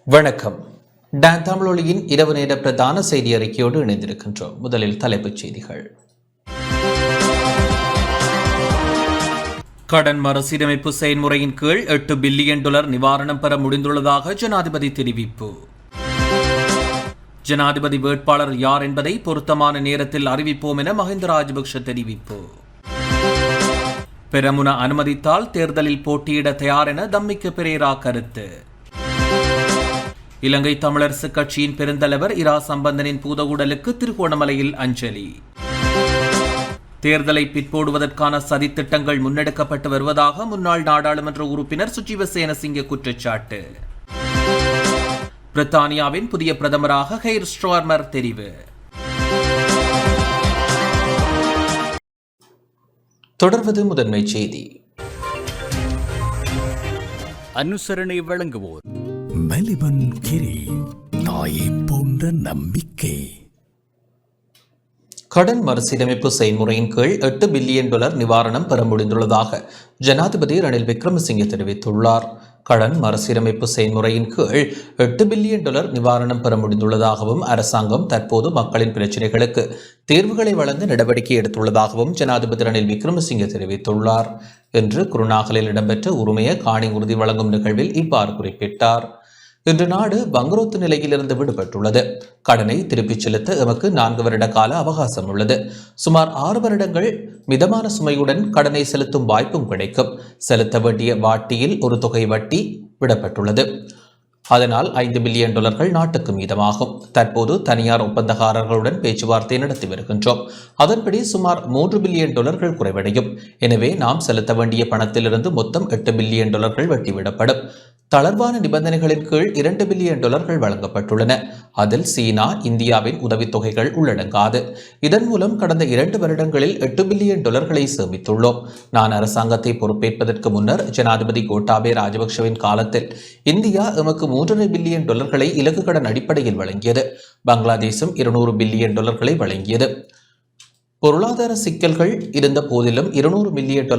வணக்கம். டான் தமிழொலியின் இரவு நேர பிரதான செய்தி அறிக்கையோடு இணைந்திருக்கின்றோம். முதலில் தலைப்புச் செய்திகள். கடன் மறுசீரமைப்பு செயல்முறையின் கீழ் $8 பில்லியன் நிவாரணம் பெற முடிந்துள்ளதாக ஜனாதிபதி தெரிவிப்பு. ஜனாதிபதி வேட்பாளர் யார் என்பதை பொருத்தமான நேரத்தில் அறிவிப்போம் என மஹிந்த ராஜபக்ஷ தெரிவிப்பு. பெரமுன அனுமதித்தால் தேர்தலில் போட்டியிட தயார் என தம்மிக்க பெரேரா கருத்து. இலங்கை தமிழரசு கட்சியின் பெருந்தலைவர் இரா சம்பந்தனின் பூதவுடலுக்கு திருகோணமலையில் அஞ்சலி. தேர்தலை பிற்போடுவதற்கான சதித்திட்டங்கள் முன்னெடுக்கப்பட்டு வருவதாக முன்னாள் நாடாளுமன்ற உறுப்பினர் சுஜீவ சேனசிங்க குற்றச்சாட்டு. பிரித்தானியாவின் புதிய பிரதமராக கெய்ர் ஸ்டார்மர் தெரிவு. தொடர்வது முதன்மை செய்தி. அனுசரணை வழங்குவோர் மெலிபன் கிரி, தாயை போன்ற நம்பிக்கை. கடன் மறுசீரமைப்பு செயல்முறையின் கீழ் $8 பில்லியன் நிவாரணம் பெற முடிந்துள்ளதாக ஜனாதிபதி ரணில் விக்ரமசிங்கே தெரிவித்துள்ளார். கடன் மறுசீரமைப்பு செயல்முறையின் கீழ் $8 பில்லியன் நிவாரணம் பெற முடிந்துள்ளதாகவும் அரசாங்கம் தற்போது மக்களின் பிரச்சினைகளுக்கு தீர்வுகளை வழங்க நடவடிக்கை எடுத்துள்ளதாகவும் ஜனாதிபதி ரணில் விக்ரமசிங்கே தெரிவித்துள்ளார். இன்று குருநாகலில் இடம்பெற்ற உரிமைய காணி உறுதி வழங்கும் நிகழ்வில் இவ்வாறு குறிப்பிட்டார். இன்று நாடு பங்குரோத்து நிலையிலிருந்து விடுபட்டுள்ளது. கடனை திருப்பிச் செலுத்த எமக்கு 4 வருட கால அவகாசம் உள்ளது. சுமார் 6 வருடங்கள் மிதமான சுமையுடன் கடனை செலுத்தும் வாய்ப்பும் கிடைக்கும். செலுத்த வேண்டிய வட்டியில் ஒரு தொகை வட்டி விடப்பட்டுள்ளது. அதனால் $5 பில்லியன் நாட்டுக்கு மீதமாகும். தற்போது தனியார் ஒப்பந்தக்காரர்களுடன் பேச்சுவார்த்தை நடத்தி வருகின்றோம். அதன்படி சுமார் $3 பில்லியன் குறைவடையும். எனவே நாம் செலுத்த வேண்டிய பணத்திலிருந்து மொத்தம் $8 பில்லியன் வட்டி விடப்படும். தளர்வான நிபந்தனைகளின் கீழ் $2 பில்லியன் வழங்கப்பட்டுள்ளன. அதில் சீனா, இந்தியாவின் உதவித்தொகைகள் உள்ளடங்காது. இதன் மூலம் கடந்த 2 வருடங்களில் $8 பில்லியன் சேமித்துள்ளோம். நான் அரசாங்கத்தை பொறுப்பேற்பதற்கு முன்னர் ஜனாதிபதி கோட்டாபே ராஜபக்ஷவின் காலத்தில் இந்தியா எமக்கு $3.5 பில்லியன் இலக்கு கடன் அடிப்படையில் வழங்கியது. பங்களாதேசும் $200 பில்லியன் வழங்கியது. பொருளாதார சிக்கல்கள் இருந்த போதிலும் $200 மில்லியன்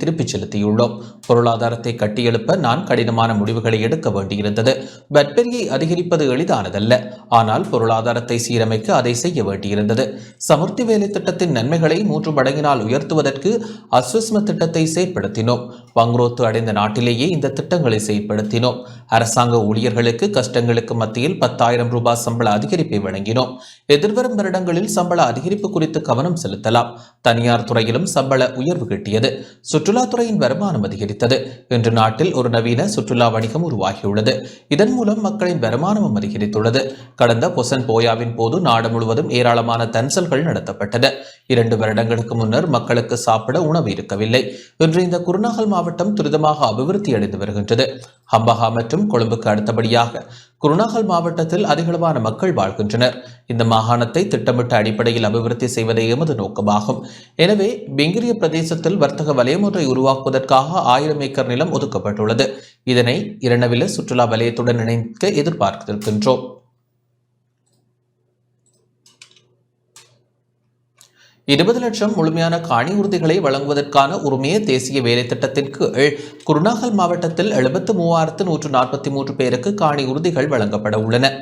திருப்பிச் செலுத்தியுள்ளோம். பொருளாதாரத்தை கட்டியெழுப்ப நான் கடினமான முடிவுகளை எடுக்க வேண்டியிருந்தது. வரியை அதிகரிப்பது எளிதானதல்ல. ஆனால் பொருளாதாரத்தை சீரமைக்க அதை செய்ய வேண்டியிருந்தது. சமுர்த்தி வேலை திட்டத்தின் நன்மைகளை 3 மடங்கினால் உயர்த்துவதற்கு அஸ்வஸ்ம திட்டத்தை செயற்படுத்தினோம். பங்குரோத்து அடைந்த நாட்டிலேயே இந்த திட்டங்களை செயற்படுத்தினோம். அரசாங்க ஊழியர்களுக்கு கஷ்டங்களுக்கு மத்தியில் $10,000 சம்பள அதிகரிப்பை வழங்கினோம். எதிர்வரும் வருடங்களில் சம்பள அதிகரிப்பு குறித்து கவனம் செலுத்தலாம். தனியார் துறையிலும் சம்பள உயர்வு கிட்டியது. சுற்றுலாத்துறையின் வருமானம் அதிகரித்தது. இன்று நாட்டில் ஒரு நவீன சுற்றுலா வணிகம் உருவாகியுள்ளது. இதன் மூலம் மக்களின் வருமானமும் அதிகரித்துள்ளது. கடந்த பொசன் போயாவின் போது நாடு முழுவதும் ஏராளமான தன்சல்கள் நடத்தப்பட்டது. 2 வருடங்களுக்கு முன்னர் மக்களுக்கு சாப்பிட உணவு இருக்கவில்லை. இன்று இந்த குருநாகல் மாவட்டம் துரிதமாக அபிவிருத்தி அடைந்து வருகின்றது. ஹம்பஹா மற்றும் கொழும்புக்கு அடுத்தபடியாக குருநாகல் மாவட்டத்தில் அதிகளவான மக்கள் வாழ்கின்றனர். இந்த மாகாணத்தை திட்டமிட்ட அடிப்படையில் அபிவிருத்தி செய்வதே எமது நோக்கமாகும். எனவே பிங்கிரிய பிரதேசத்தில் வர்த்தக வலயம் ஒன்றை உருவாக்குவதற்காக 1000 ஏக்கர் நிலம் ஒதுக்கப்பட்டுள்ளது. இதனை இரண்டவில சுற்றுலா வலயத்துடன் இணைக்க எதிர்பார்த்திருக்கின்றோம். 20 லட்சம் முழுமையான காணி உறுதிகளை வழங்குவதற்கான உரிமைய தேசிய வேலை திட்டத்தின் கீழ் குருநாகல் மாவட்டத்தில் 73,143 பேருக்கு காணி உறுதிகள் வழங்கப்பட உள்ளன.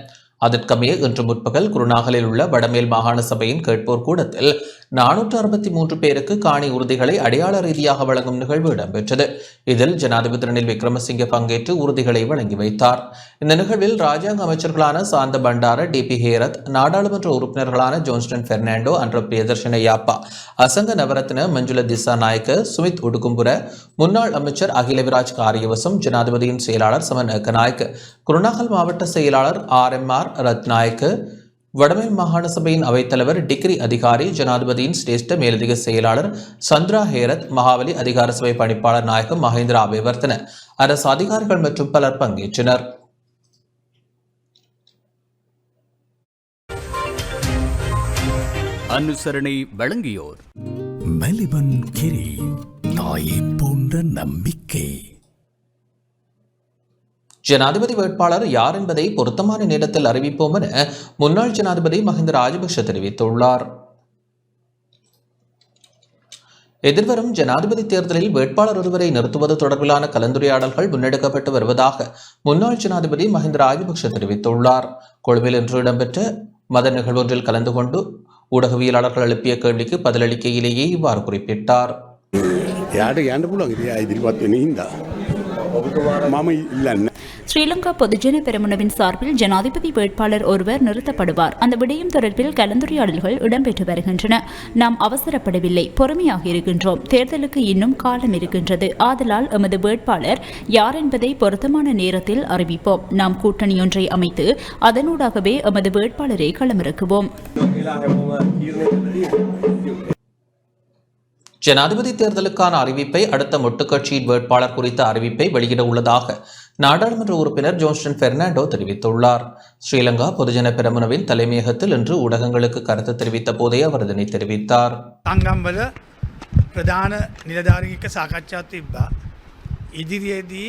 அதற்கமைய இன்று முற்பகல் குருநாகலில் உள்ள வடமேல் மாகாண சபையின் கேட்போர் கூடத்தில் 463 பேருக்கு காணி உறுதிகளை அடையாள ரீதியாக வழங்கும் நிகழ்வு இடம்பெற்றது. இதில் ஜனாதிபதி ரணில் விக்ரமசிங்கே பங்கேற்று உறுதிகளை வழங்கி வைத்தார். இந்த நிகழ்வில் ராஜாங்க அமைச்சர்களான சாந்த பண்டார, டிபி ஹேரத், நாடாளுமன்ற உறுப்பினர்களான ஜோன்ஸ்டன் பெர்னாண்டோ, அன்ற பிரியதர்ஷன யாப்பா, அசங்க நவரத்ன, மஞ்சுள திசா நாயக்க, சுமித் உடுகும்புர, முன்னாள் அமைச்சர் அகிலவிராஜ் காரியவசம், ஜனாதிபதியின் செயலாளர் சமன் ஏக்கநாயக்க, குருநாகல் மாவட்ட செயலாளர் RMR ரத்நாயக்க, வடமேல் மாகாண சபையின் அவைத்தலைவர் டிகிரி அதிகாரி, ஜனாதிபதியின் சிரேஷ்ட மேலதிக செயலாளர் சந்திரா ஹேரத், மகாவலி அதிகார சபை பணிப்பாளர் நாயகம் மகேந்திர அபேவர்த்தன, அரசு அதிகாரிகள் மற்றும் பலர் பங்கேற்றனர். அனுசரணை வழங்கியோர் மெலிபன் கிரி, தாயை போன்ற நம்பிக்கை. ஜனாதிபதி வேட்பாளர் யார் என்பதை பொருத்தமான நேரத்தில் அறிவிப்போம் என முன்னாள் ஜனாதிபதி மஹிந்த ராஜபக்ஷ தெரிவித்துள்ளார். எதிர்வரும் ஜனாதிபதி தேர்தலில் வேட்பாளர் ஒருவரை நிறுத்துவது தொடர்பிலான கலந்துரையாடல்கள் முன்னெடுக்கப்பட்டு வருவதாக முன்னாள் ஜனாதிபதி மஹிந்த ராஜபக்ஷ தெரிவித்துள்ளார். கொழும்பில் இன்று இடம்பெற்ற மத நிகழ்வொன்றில் கலந்து கொண்டு ஊடகவியலாளர்கள் எழுப்பிய கேள்விக்கு பதிலளிக்கையிலேயே இவ்வாறு குறிப்பிட்டார். ஸ்ரீலங்கா பொதுஜன பெரமுனவின் சார்பில் ஜனாதிபதி வேட்பாளர் ஒருவர் நிறுத்தப்படுவார். அந்த விடயம் தொடர்பில் கலந்துரையாடல்கள் இடம்பெற்று வருகின்றன. நாம் அவசரப்படவில்லை, பொறுமையாக இருக்கின்றோம். தேர்தலுக்கு இன்னும் காலம் இருக்கின்றது. ஆதலால் எமது வேட்பாளர் யார் என்பதை பொருத்தமான நேரத்தில் அறிவிப்போம். நாம் கூட்டணியொன்றை அமைத்து அதனூடாகவே எமது வேட்பாளரை களமிறக்குவோம். ஜனாதிபதி தேர்தலுக்கான அறிவிப்பை அடுத்த மொட்டு கட்சியின் வேட்பாளர் குறித்த அறிவிப்பை வெளியிட உள்ளதாக நாடாளுமன்ற உறுப்பினர் ஜோன்ஸ்டன் பெர்னாண்டோ தெரிவித்துள்ளார். ஸ்ரீலங்கா பொதுஜன பெரமுனவின் தலைமையகத்தில் இன்று ஊடகங்களுக்கு கருத்து தெரிவித்த போதே அவர் இதனை தெரிவித்தார். සංගම්වල ප්‍රධාන නිලධාරීක සාකච්ඡා තිබ්බා. ඉදිරියේදී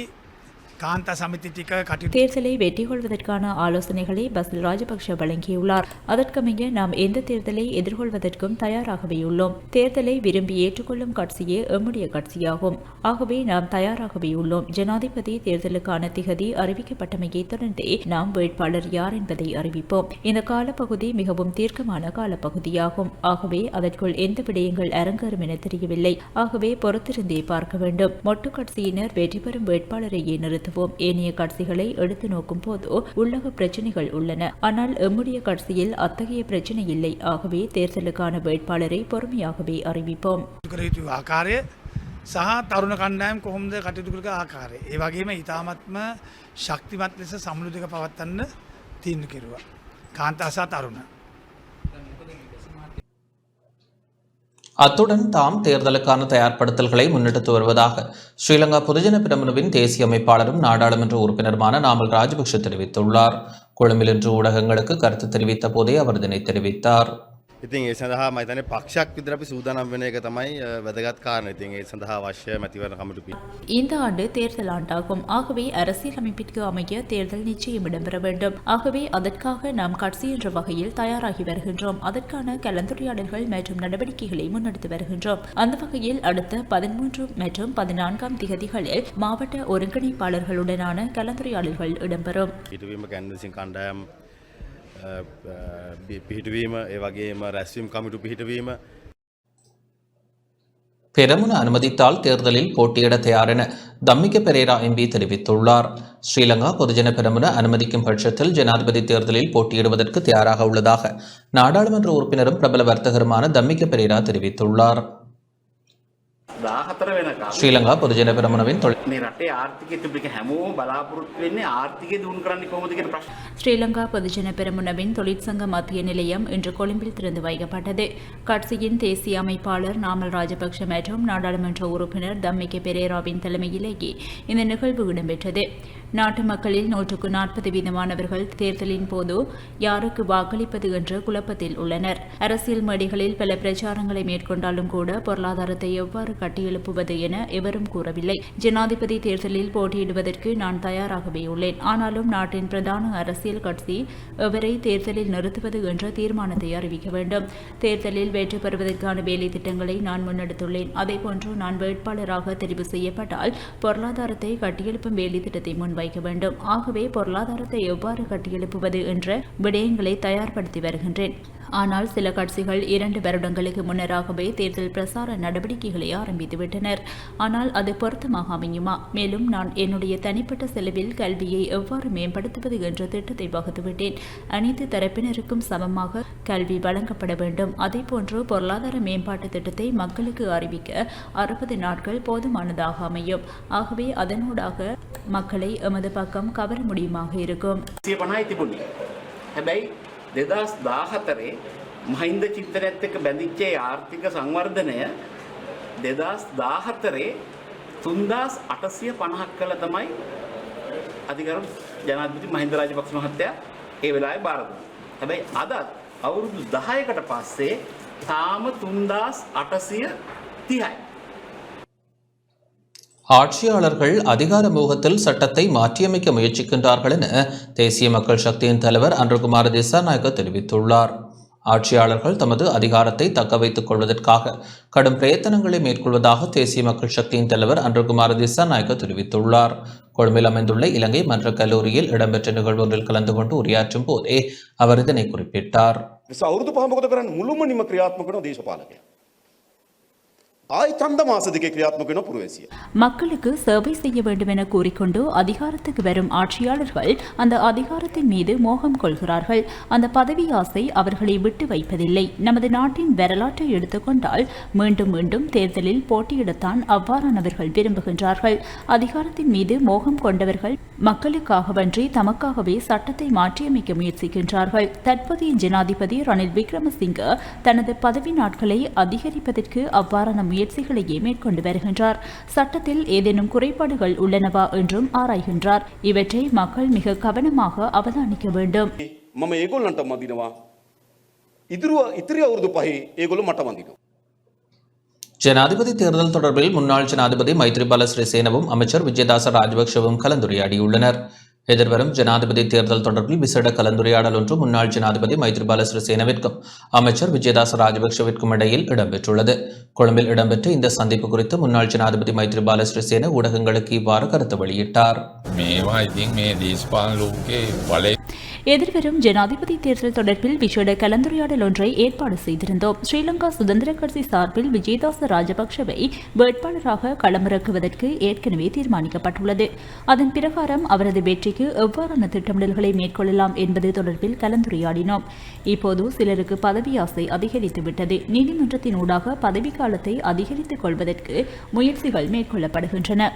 කාන්තා සමිති ටික කටයුතු தேர்தலை வெற்றி கொள்வதற்கான ஆலோசனைகளை பசில் ராஜபக்ஷ வழங்கியுள்ளார். அதற்கமைய நாம் எந்த தேர்தலை எதிர்கொள்வதற்கும் தயாராகவே உள்ளோம். தேர்தலை விரும்பி ஏற்றுக்கொள்ளும் கட்சியே எம்முடைய கட்சியாகும். ஆகவே நாம் தயாராகவே உள்ளோம். ஜனாதிபதி தேர்தலுக்கான திகதி அறிவிக்கப்பட்டமையை தொடர்ந்தே நாம் வேட்பாளர் யார் என்பதை அறிவிப்போம். இந்த காலப்பகுதி மிகவும் தீர்க்கமான காலப்பகுதியாகும். ஆகவே அதற்குள் எந்த விடயங்கள் அரங்கேறும் என தெரியவில்லை. ஆகவே பொறுத்திருந்தே பார்க்க வேண்டும். மொட்டு கட்சியினர் வெற்றி பெறும் வேட்பாளரையே நிறுத்துவோம். ஏனைய கட்சிகளை எடுத்து நோக்கும் போது உள்ளக பிரச்சனைகள் உள்ளன. ஆனால் எம்முடைய கட்சியில் அத்தகைய பிரச்சனை இல்லை. ஆகவே தேர்தலுக்கான வேட்பாளரை பொறுமையாகவே அறிவிப்போம். ආකාරය සහ තරුණ කණ්ඩායම් කොහොමද කටයුතු කරන ආකාරය. ඒ වගේම ඊටාත්ම ශක්තිමත් ලෙස සමුළු දෙක පවත්වන්න තීන්දුව කෙරුවා. කාන්තා සහ තරුණ. அத்துடன் தாம் தேர்தலுக்கான தயார்படுத்தல்களை முன்னெடுத்து வருவதாக ஸ்ரீலங்கா பொதுஜன பெரமுனவின் தேசிய அமைப்பாளரும் நாடாளுமன்ற உறுப்பினருமான நாமல் ராஜபக்ஷ தெரிவித்துள்ளார். கொழும்பில் இன்று ஊடகங்களுக்கு கருத்து தெரிவித்த போதே அவர் இதனை தெரிவித்தார். ඉතින් ඒ සඳහා මම හිතන්නේ පක්ෂයක් විතර අපි සූදානම් වෙන එක තමයි වැදගත් කාරණා. ඉතින් ඒ සඳහා අවශ්‍ය මැතිවරණ කමිටු இந்த ஆண்டு தேர்தல் ஆண்டாகும். ஆகவே அரசியலமைப்பிற்கு அமைய தேர்தல் நிச்சயம் இடம்பெற வேண்டும். ஆகவே அதற்காக நாம் கட்சி என்ற வகையில் தயாராகி வருகின்றோம். அதற்கான கலந்துரையாடல்கள் மற்றும் நடவடிக்கைகளை முன்னெடுத்து வருகின்றோம். அந்த வகையில் அடுத்த 13 மற்றும் 14ஆம் திகதிகளில் மாவட்ட ஒருங்கிணைப்பாளர்களுடனான கலந்துரையாடல்கள் இடம்பெறும். පිටවීම කැන්වසින් කණ්ඩායම් පිහිටවීම ඒ වගේම රැස්වීම් කමිටු පිහිටවීම பெரமுன அனுமதித்தால் தேர்தலில் போட்டியிட தயார் என தம்மிக பெரேரா எம்பி தெரிவித்துள்ளார். ஸ்ரீலங்கா பொதுஜன பெரமுன அனுமதிக்கும் பட்சத்தில் ஜனாதிபதி தேர்தலில் போட்டியிடுவதற்கு தயாராக உள்ளதாக நாடாளுமன்ற உறுப்பினரும் பிரபல வர்த்தகருமான தம்மிக பெரேரா தெரிவித்துள்ளார். ஸ்ரீலங்கா பொதுஜன பெரமுனவின் මේ රටේ ආර්ථිකය තිබික හැමෝම බලාපොරොත්තු වෙන්නේ ආර්ථිකය දියුණු කරන්නේ කොහොමද කියන ප්‍රශ්න. ஸ்ரீலங்கா பொதுஜன பெரமுனவின் தொழிற்சங்க மத்திய நிலையம் இன்று கொழும்பில் திறந்து வைக்கப்பட்டது. கட்சியின் தேசிய அமைப்பாளர் நாமல் ராஜபக்ஷ மற்றும் நாடாளுமன்ற உறுப்பினர் தம்மிக பெரேராவின் தலைமையிலேயே இந்த நிகழ்வு இடம்பெற்றது. நாட்டு மக்களில் 140% தேர்தலின் போது யாருக்கு வாக்களிப்பது என்ற குழப்பத்தில் உள்ளனர். அரசியல் மேடைகளில் பல பிரச்சாரங்களை மேற்கொண்டாலும் கூட பொருளாதாரத்தை எவ்வாறு கட்டியெழுப்புவது என எவரும் கூறவில்லை. ஜனாதிபதி தேர்தலில் போட்டியிடுவதற்கு நான் தயாராகவே உள்ளேன். ஆனாலும் நாட்டின் பிரதான அரசியல் கட்சி எவரை தேர்தலில் நிறுத்துவது என்ற தீர்மானத்தை அறிவிக்க வேண்டும். தேர்தலில் வெற்றி பெறுவதற்கான வேலை திட்டங்களை நான் முன்னெடுத்துள்ளேன். அதேபோன்று நான் வேட்பாளராக தெரிவு செய்யப்பட்டால் பொருளாதாரத்தை கட்டியெழுப்பும் வேலை திட்டத்தை முன்வைக்க வேண்டும். ஆகவே பொருளாதாரத்தை எவ்வாறு கட்டியெழுப்புவது என்ற விடயங்களை தயார்படுத்தி வருகின்றேன். ஆனால் சில கட்சிகள் 2 வருடங்களுக்கு முன்னராகவே தேர்தல் பிரசார நடவடிக்கைகளை ஆரம்பித்துவிட்டனர். ஆனால் அது பொருத்தமாக அமையுமா? மேலும் நான் என்னுடைய தனிப்பட்ட செலவில் கல்வியை எவ்வாறு மேம்படுத்துவது என்ற திட்டத்தை வகுத்துவிட்டேன். அனைத்து தரப்பினருக்கும் சமமாக கல்வி வழங்கப்பட வேண்டும். அதேபோன்று பொருளாதார மேம்பாட்டு திட்டத்தை மக்களுக்கு அறிவிக்க 60 நாட்கள் போதுமானதாக அமையும். ஆகவே அதனூடாக மக்களை எமது பக்கம் கவர முடியுமாக இருக்கும். 2014 මහින්ද චින්තනයත් එක්ක බැඳිච්ච ආර්ථික සංවර්ධනය 2014 3850ක් කළ තමයි අධිකරු ජනාධිපති මහින්ද රාජපක්ෂ මහත්තයා ඒ වෙලාවේ බාර දුන්නා. හැබැයි අදත් අවුරුදු 10කට පස්සේ තාම 3830යි. ஆட்சியாளர்கள் அதிகார மோகத்தில் சட்டத்தை மாற்றியமைக்க முயற்சிக்கின்றார்கள் என தேசிய மக்கள் சக்தியின் தலைவர் அன்றுகுமார திசாநாயக்க தெரிவித்துள்ளார். ஆட்சியாளர்கள் தமது அதிகாரத்தை தக்க வைத்துக் கொள்வதற்காக கடும் பிரயத்தனங்களை மேற்கொள்வதாக தேசிய மக்கள் சக்தியின் தலைவர் அன்றுகுமார் திசாநாயக்க தெரிவித்துள்ளார். கொழும்பில் அமைந்துள்ள இலங்கை மன்ற கல்லூரியில் இடம்பெற்ற நிகழ்வு ஒன்றில் கலந்து கொண்டு உரையாற்றும் போதே அவர் இதனை குறிப்பிட்டார். අවුරුදු පහ මොකද කරන්නේ මුළුමනින්ම ක්‍රියාත්මක කරන දේශපාලකයා. ආයි ඡන්ද මාස දෙකේ ක්‍රියාත්මක වෙන පුරවැසිය. மக்களுக்கு சேவை செய்ய வேண்டும் என கூறிக்கொண்டு அதிகாரத்துக்கு வரும் ஆட்சியாளர்கள் அந்த அதிகாரத்தின் மீது மோகம் கொள்கிறார்கள். அந்த பதவி ஆசை அவர்களை விட்டு வைப்பதில்லை. நமது நாட்டின் வரலாற்றை எடுத்துக்கொண்டால் மீண்டும் மீண்டும் தேர்தலில் போட்டியிடத்தான் அவ்வாறானவர்கள் விரும்புகின்றார்கள். அதிகாரத்தின் மீது மோகம் கொண்டவர்கள் மக்களுக்காகவன்றி தமக்காகவே சட்டத்தை மாற்றியமைக்க முயற்சிக்கின்றார்கள். தற்போதைய ஜனாதிபதி ரணில் விக்ரமசிங்க தனது பதவி நாட்களை அதிகரிப்பதற்கு அவ்வாறான முயற்சிகளையே மேற்கொண்டு வருகின்றார். சட்டத்தில் ஏதேனும் குறைபாடுகள் உள்ளனவா என்றும் ஆராய்கின்றார். இவற்றை மக்கள் மிக கவனமாக அவதானிக்க வேண்டும். මම ඒගොල්ලන්ට මදිනවා. ඉතිරි අවුරුදු පහේ ඒගොල්ලෝ මට මදිනවා. ஜனாதிபதி தேர்தல் தொடர்பில் முன்னாள் ஜனாதிபதி மைத்ரிபால சிறிசேனவும் அமைச்சர் விஜயதாச ராஜபக்ஷவும் கலந்துரையாடியுள்ளனர். எதிர்வரும் ஜனாதிபதி தேர்தல் தொடர்பில் விசேட கலந்துரையாடல் ஒன்று முன்னாள் ஜனாதிபதி மைத்ரிபால சிறிசேனவிற்கும் அமைச்சர் விஜயதாச ராஜபக்ஷவிற்கும் இடையில் இடம்பெற்றுள்ளது. கொழும்பில் இடம்பெற்ற இந்த சந்திப்பு குறித்து முன்னாள் ஜனாதிபதி மைத்ரிபால சிறிசேன ஊடகங்களுக்கு இவ்வாறு கருத்து வெளியிட்டார். எதிர்வரும் ஜனாதிபதி தேர்தல் தொடர்பில் விசேட கலந்துரையாடல் ஒன்றை ஏற்பாடு செய்திருந்தோம். ஸ்ரீலங்கா சுதந்திர கட்சி சார்பில் விஜயதாச ராஜபக்ஷவை வேட்பாளராக களமிறக்குவதற்கு ஏற்கனவே தீர்மானிக்கப்பட்டுள்ளது. அதன் பிரகாரம் அவரது வெற்றிக்கு எவ்வாறான திட்டமிடல்களை மேற்கொள்ளலாம் என்பது தொடர்பில் கலந்துரையாடினோம். இப்போது சிலருக்கு பதவி ஆசை அதிகரித்துவிட்டது. நீதிமன்றத்தின் ஊடாக பதவிக்காலத்தை அதிகரித்துக் கொள்வதற்கு முயற்சிகள் மேற்கொள்ளப்படுகின்றன.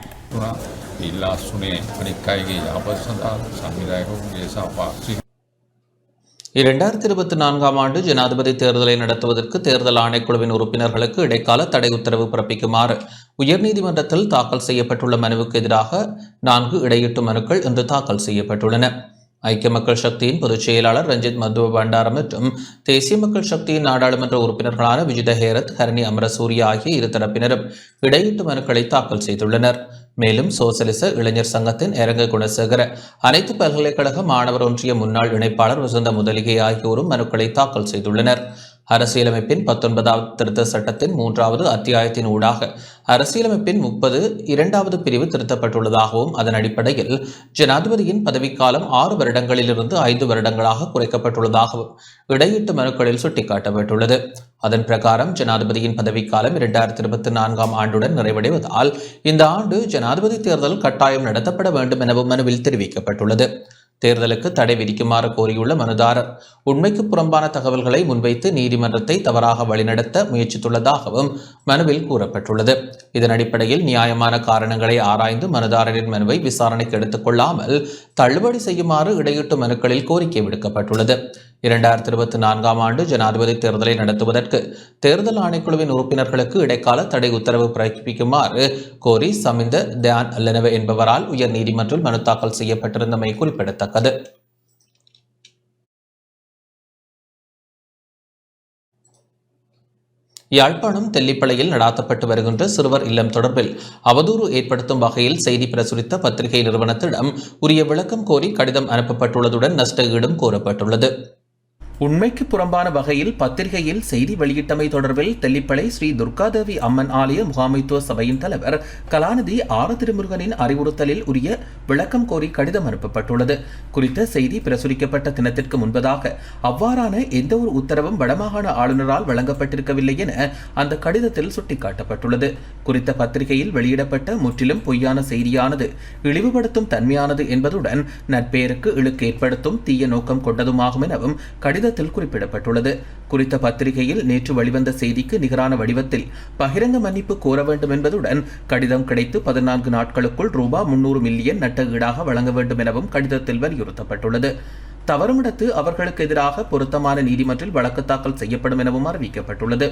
2024 ஆண்டு ஜனாதிபதி தேர்தலை நடத்துவதற்கு தேர்தல் ஆணைக்குழுவின் உறுப்பினர்களுக்கு இடைக்கால தடை உத்தரவு பிறப்பிக்குமாறு உயர்நீதிமன்றத்தில் தாக்கல் செய்யப்பட்டுள்ள மனுவுக்கு எதிராக 4 இடையீட்டு மனுக்கள் இன்று தாக்கல் செய்யப்பட்டுள்ளன. ஐக்கிய மக்கள் சக்தியின் பொதுச் செயலாளர் ரஞ்சித் மத்துவ பண்டார மற்றும் தேசிய மக்கள் சக்தியின் நாடாளுமன்ற உறுப்பினர்களான விஜித ஹேரத், ஹரணி அமரசூரிய ஆகிய இருதரப்பினரும் இடையீட்டு மனுக்களை தாக்கல் செய்துள்ளனர். மேலும் சோசலிச இளைஞர் சங்கத்தின் இரங்க குணசேகர, அனைத்து பல்கலைக்கழக மாணவர் ஒன்றிய முன்னாள் இணைப்பாளர் வசந்த முதலிகை ஆகியோரும் மனுக்களை தாக்கல் செய்துள்ளனர். அரசியலமைப்பின் 19வது திருத்த சட்டத்தின் 3வது அத்தியாயத்தின் ஊடாக அரசியலமைப்பின் 32வது பிரிவு திருத்தப்பட்டுள்ளதாகவும் அதன் அடிப்படையில் ஜனாதிபதியின் பதவிக்காலம் 6 வருடங்களிலிருந்து 5 வருடங்களாக குறைக்கப்பட்டுள்ளதாகவும் இடையீட்டு மனுக்களில் சுட்டிக்காட்டப்பட்டுள்ளது. அதன் பிரகாரம் ஜனாதிபதியின் பதவிக்காலம் 2024 ஆண்டுடன் நிறைவடைவதால் இந்த ஆண்டு ஜனாதிபதி தேர்தல் கட்டாயம் நடத்தப்பட வேண்டும் எனவும் மனுவில் தெரிவிக்கப்பட்டுள்ளது. தேர்தலுக்கு தடை விதிக்குமாறு கோரியுள்ள மனுதாரர் உண்மைக்கு புறம்பான தகவல்களை முன்வைத்து நீதிமன்றத்தை தவறாக வழிநடத்த முயற்சித்துள்ளதாகவும் மனுவில் கூறப்பட்டுள்ளது. இதன் அடிப்படையில் நியாயமான காரணங்களை ஆராய்ந்து மனுதாரரின் மனுவை விசாரணைக்கு எடுத்துக் கொள்ளாமல் தள்ளுபடி செய்யுமாறு இடையீட்டு மனுக்களில் கோரிக்கை விடுக்கப்பட்டுள்ளது. 2024 ஆண்டு ஜனாதிபதி தேர்தலை நடத்துவதற்கு தேர்தல் ஆணைக்குழுவின் உறுப்பினர்களுக்கு இடைக்கால தடை உத்தரவு பிறப்பிக்குமாறு கோரி சமிந்த தியான் அல்லனவ என்பவரால் உயர் நீதிமன்றில் மனு தாக்கல் செய்யப்பட்டிருந்தமை குறிப்பிடத்தக்கது. யாழ்ப்பாணம் தெல்லிப்பளையில் நடாத்தப்பட்டு வருகின்ற சிறுவர் இல்லம் தொடர்பில் அவதூறு ஏற்படுத்தும் வகையில் செய்தி பிரசுரித்த பத்திரிகை நிறுவனத்திடம் உரிய விளக்கம் கோரி கடிதம் அனுப்பப்பட்டுள்ளதுடன் நஷ்ட ஈடும் கோரப்பட்டுள்ளது. உண்மைக்கு புறம்பான வகையில் பத்திரிகையில் செய்தி வெளியிட்டமை தொடர்பில் தெல்லிப்பளை ஸ்ரீ துர்காதேவி அம்மன் ஆலய முகாமைத்துவ சபையின் தலைவர் கலாநிதி ஆர் திருமுருகனின் அறிவுறுத்தலில் உரிய விளக்கம் கோரி கடிதம் அனுப்பப்பட்டுள்ளது. குறித்த செய்தி பிரசுரிக்கப்பட்ட தினத்திற்கு முன்பதாக அவ்வாறான எந்த ஒரு உத்தரவும் வடமாகாண ஆளுநரால் வழங்கப்பட்டிருக்கவில்லை என அந்த கடிதத்தில் சுட்டிக்காட்டப்பட்டுள்ளது. குறித்த பத்திரிகையில் வெளியிடப்பட்ட முற்றிலும் பொய்யான செய்தியானது இழிவுபடுத்தும் தன்மையானது என்பதுடன் நட்பெயருக்கு இழுக்கு ஏற்படுத்தும் தீய நோக்கம் கொண்டதுமாகும் எனவும் கடிதத்தில் குறிப்பிடப்பட்டுள்ளது. குறித்த பத்திரிகையில் நேற்று வெளிவந்த செய்திக்கு நிகரான வடிவத்தில் பகிரங்க மன்னிப்பு கோர வேண்டும் என்பதுடன் கடிதம் கிடைத்து 14 நாட்களுக்குள் ரூபாய் 300 மில்லியன் நட்ட ஈடாக வழங்க வேண்டும் எனவும் கடிதத்தில் வலியுறுத்தப்பட்டுள்ளது. தவறுமிடத்து அவர்களுக்கு எதிராக பொருத்தமான நீதிமன்றில் வழக்கு தாக்கல் செய்யப்படும் எனவும் அறிவிக்கப்பட்டுள்ளது.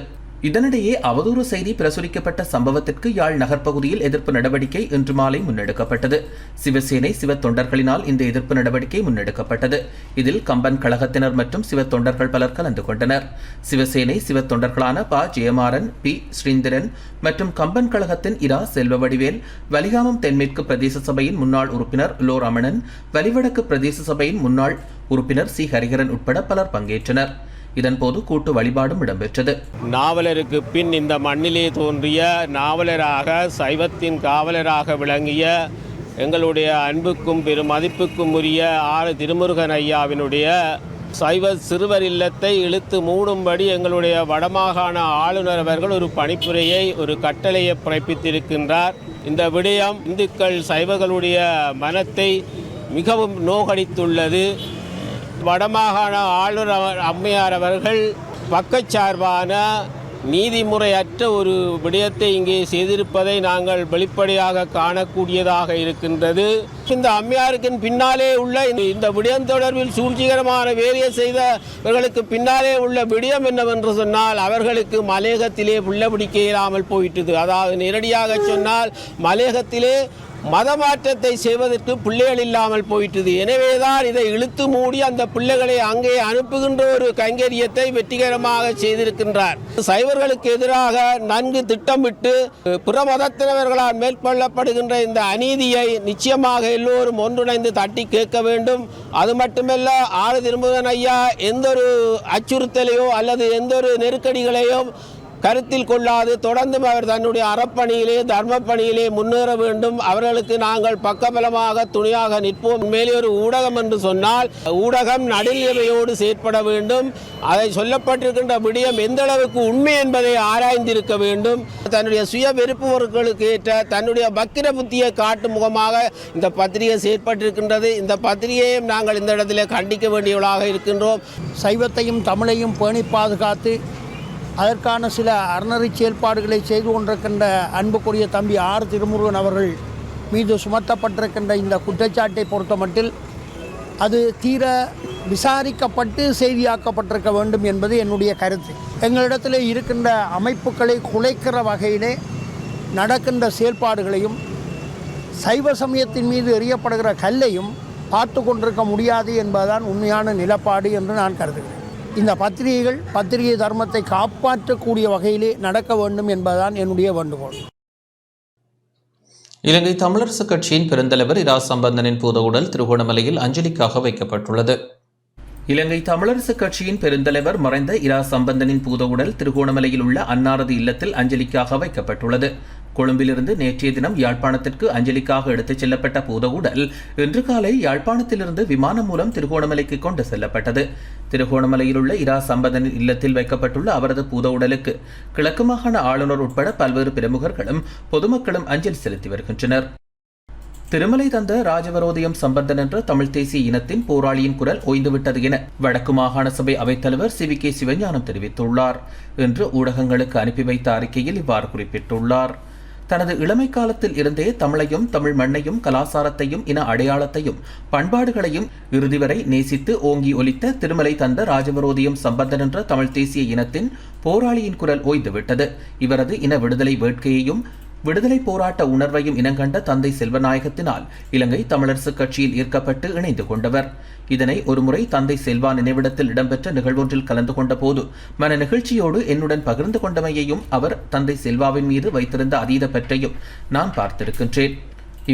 இதனிடையே அவதூறு செய்தி பிரசுரிக்கப்பட்ட சம்பவத்திற்கு யாழ் நகர்ப்பகுதியில் எதிர்ப்பு நடவடிக்கை இன்று மாலை முன்னெடுக்கப்பட்டது. சிவசேனை சிவ தொண்டர்களினால் இந்த எதிர்ப்பு நடவடிக்கை முன்னெடுக்கப்பட்டது. இதில் கம்பன் கழகத்தினர் மற்றும் சிவ தொண்டர்கள் பலர் கலந்து கொண்டனர். சிவசேனை சிவ தொண்டர்களான ப ஜெயமாறன், பி ஸ்ரீந்திரன் மற்றும் கம்பன் கழகத்தின் இரா செல்வவடிவேல், வலிகாமம் தென்மேற்கு பிரதேச சபையின் முன்னாள் உறுப்பினர் லோ ரமணன், வலிவடக்கு பிரதேச சபையின் முன்னாள் உறுப்பினர் சி ஹரிஹரன் உட்பட பலர் பங்கேற்றனர். இதன்போது கூட்டு வழிபாடும் இடம்பெற்றது. நாவலருக்கு பின் இந்த மண்ணிலே தோன்றிய நாவலராக சைவத்தின் காவலராக விளங்கிய எங்களுடைய அன்புக்கும் பெரும் மதிப்புக்கும் உரிய ஆறு திருமுருகன் ஐயாவினுடைய சைவ சிறுவர் இல்லத்தை இழுத்து மூடும்படி எங்களுடைய வடமாகாண ஆளுநர் அவர்கள் ஒரு பணிப்புரையை ஒரு கட்டளையை பிறப்பித்திருக்கின்றார். இந்த விடயம் இந்துக்கள் சைவர்களுடைய மனத்தை மிகவும் நோகடித்துள்ளது. வடமாகாண ஆளுநர் அம்மையார் அவர்கள் பக்கச்சார்பான நீதிமுறையற்ற ஒரு விடயத்தை இங்கே செய்திருப்பதை நாங்கள் வெளிப்படையாக காணக்கூடியதாக இருக்கின்றது. இந்த அம்மையாருக்கு பின்னாலே உள்ள இந்த விடயம் தொடர்பில் சூழ்ச்சிகரமான வேலையை செய்தவர்களுக்கு பின்னாலே உள்ள விடயம் என்னவென்று சொன்னால் அவர்களுக்கு மலையகத்திலே புள்ள பிடிக்க இயலாமல் போயிட்டது. அதாவது நேரடியாக சொன்னால் மலையகத்திலே மதமாற்றத்தை செய்வதற்கு பிள்ளைகள் இல்லாமல் போயிட்டது. எனவேதான் இதை இழுத்து மூடி அந்த பிள்ளைகளை அங்கே அனுப்புகின்ற ஒரு கைங்கரியத்தை வெற்றிகரமாக செய்திருக்கின்றார். சைவர்களுக்கு எதிராக நன்கு திட்டமிட்டு பிற மதத்தினர்களால் மேற்கொள்ளப்படுகின்ற இந்த அநீதியை நிச்சயமாக எல்லோரும் ஒன்றிணைந்து தட்டி கேட்க வேண்டும். அது மட்டுமல்ல, ஆறு திருமுருகன் ஐயா எந்த ஒரு அச்சுறுத்தலையோ அல்லது எந்த ஒரு நெருக்கடிகளையோ கருத்தில் கொள்ளாது தொடர்ந்தும் அவர் தன்னுடைய அறப்பணியிலே தர்ம பணியிலே முன்னேற வேண்டும். அவர்களுக்கு நாங்கள் பக்கபலமாக துணையாக நிற்போம். மேலே ஒரு ஊடகம் என்று சொன்னால் ஊடகம் நடுநிலைமையோடு செயற்பட வேண்டும். அதை சொல்லப்பட்டிருக்கின்ற விடயம் எந்த அளவுக்கு உண்மை என்பதை ஆராய்ந்திருக்க வேண்டும். தன்னுடைய சுய வெறுப்புகளுக்கு ஏற்ற தன்னுடைய பக்கிர புத்தியை காட்டும் முகமாக இந்த பத்திரிகை செயற்பட்டிருக்கின்றது. இந்த பத்திரிகையையும் நாங்கள் இந்த இடத்திலே கண்டிக்க வேண்டியவர்களாக இருக்கின்றோம். சைவத்தையும் தமிழையும் பேணி பாதுகாத்து அதற்கான சில அறநெறி செயல்பாடுகளை செய்து கொண்டிருக்கின்ற அன்புக்குரிய தம்பி ஆர் திருமுருகன் அவர்கள் மீது சுமத்தப்பட்டிருக்கின்ற இந்த குற்றச்சாட்டை பொறுத்தமட்டில் அது தீர விசாரிக்கப்பட்டு செய்தியாக்கப்பட்டிருக்க வேண்டும் என்பது என்னுடைய கருத்து. எங்களிடத்தில் இருக்கின்ற அமைப்புகளை குலைக்கிற வகையிலே நடக்கின்ற செயல்பாடுகளையும் சைவ சமயத்தின் மீது எறியப்படுகிற கல்லையும் பார்த்து கொண்டிருக்க முடியாது என்பதுதான் உண்மையான நிலப்பாடு என்று நான் கருதுகிறேன். இந்த பத்திரிகை தர்மத்தை காப்பாற்றக்கூடிய வகையிலே நடக்க வேண்டும் என்பதுதான் என்னுடைய வேண்டுகோள். இலங்கை தமிழரசு கட்சியின் பெருந்தலைவர் இரா சம்பந்தனின் பூதவுடல் திருகோணமலையில் அஞ்சலிக்காக வைக்கப்பட்டுள்ளது. இலங்கை தமிழரசு கட்சியின் பெருந்தலைவர் மறைந்த இரா சம்பந்தனின் பூதவுடல் திருகோணமலையில் உள்ள அன்னாரது இல்லத்தில் அஞ்சலிக்காக வைக்கப்பட்டுள்ளது. கொழும்பிலிருந்து நேற்றைய தினம் யாழ்ப்பாணத்திற்கு அஞ்சலிக்காக எடுத்துச் செல்லப்பட்ட பூதவுடல் இன்று காலை யாழ்ப்பாணத்திலிருந்து விமானம் மூலம் திருகோணமலைக்கு கொண்டு செல்லப்பட்டது. திருகோணமலையில் உள்ள இரா சம்பந்தனின் இல்லத்தில் வைக்கப்பட்டுள்ள அவரது பூதவுடலுக்கு கிழக்கு மாகாண ஆளுநர் உட்பட பல்வேறு பிரமுகர்களும் பொதுமக்களும் அஞ்சலி செலுத்தி வருகின்றனர். திருமலை தந்த ராஜவரோதயம் சம்பந்தன் என்ற தமிழ் தேசிய இனத்தின் போராளியின் குரல் ஓய்ந்துவிட்டது என வடக்கு மாகாண சபை அவைத்தலைவர் CVK சிவஞானம் தெரிவித்துள்ளார். இன்று ஊடகங்களுக்கு அனுப்பி வைத்த அறிக்கையில் இவ்வாறு குறிப்பிட்டுள்ளார். தனது இளமை காலத்தில் இருந்தே தமிழையும் தமிழ் மண்ணையும் கலாசாரத்தையும் இன அடையாளத்தையும் பண்பாடுகளையும் இறுதி வரை நேசித்து ஓங்கி ஒலித்த திருமலை தந்த ராஜவரோதயம் சம்பந்தன் என்ற தமிழ் தேசிய இனத்தின் போராளியின் குரல் ஓய்ந்துவிட்டது. இவரது இன விடுதலை வேட்கையையும் விடுதலை போராட்ட உணர்வையும் இனங்கண்ட தந்தை செல்வநாயகத்தினால் இலங்கை தமிழரசு கட்சியில் ஈர்க்கப்பட்டு இணைந்து கொண்டவர். இதனை ஒருமுறை தந்தை செல்வா நினைவிடத்தில் இடம்பெற்ற நிகழ்வொன்றில் கலந்து கொண்ட போது மன நிகழ்ச்சியோடு என்னுடன் பகிர்ந்து கொண்டமையையும் அவர் தந்தை செல்வாவின் மீது வைத்திருந்த அதீத பற்றையும் நான் பார்த்திருக்கின்றேன்.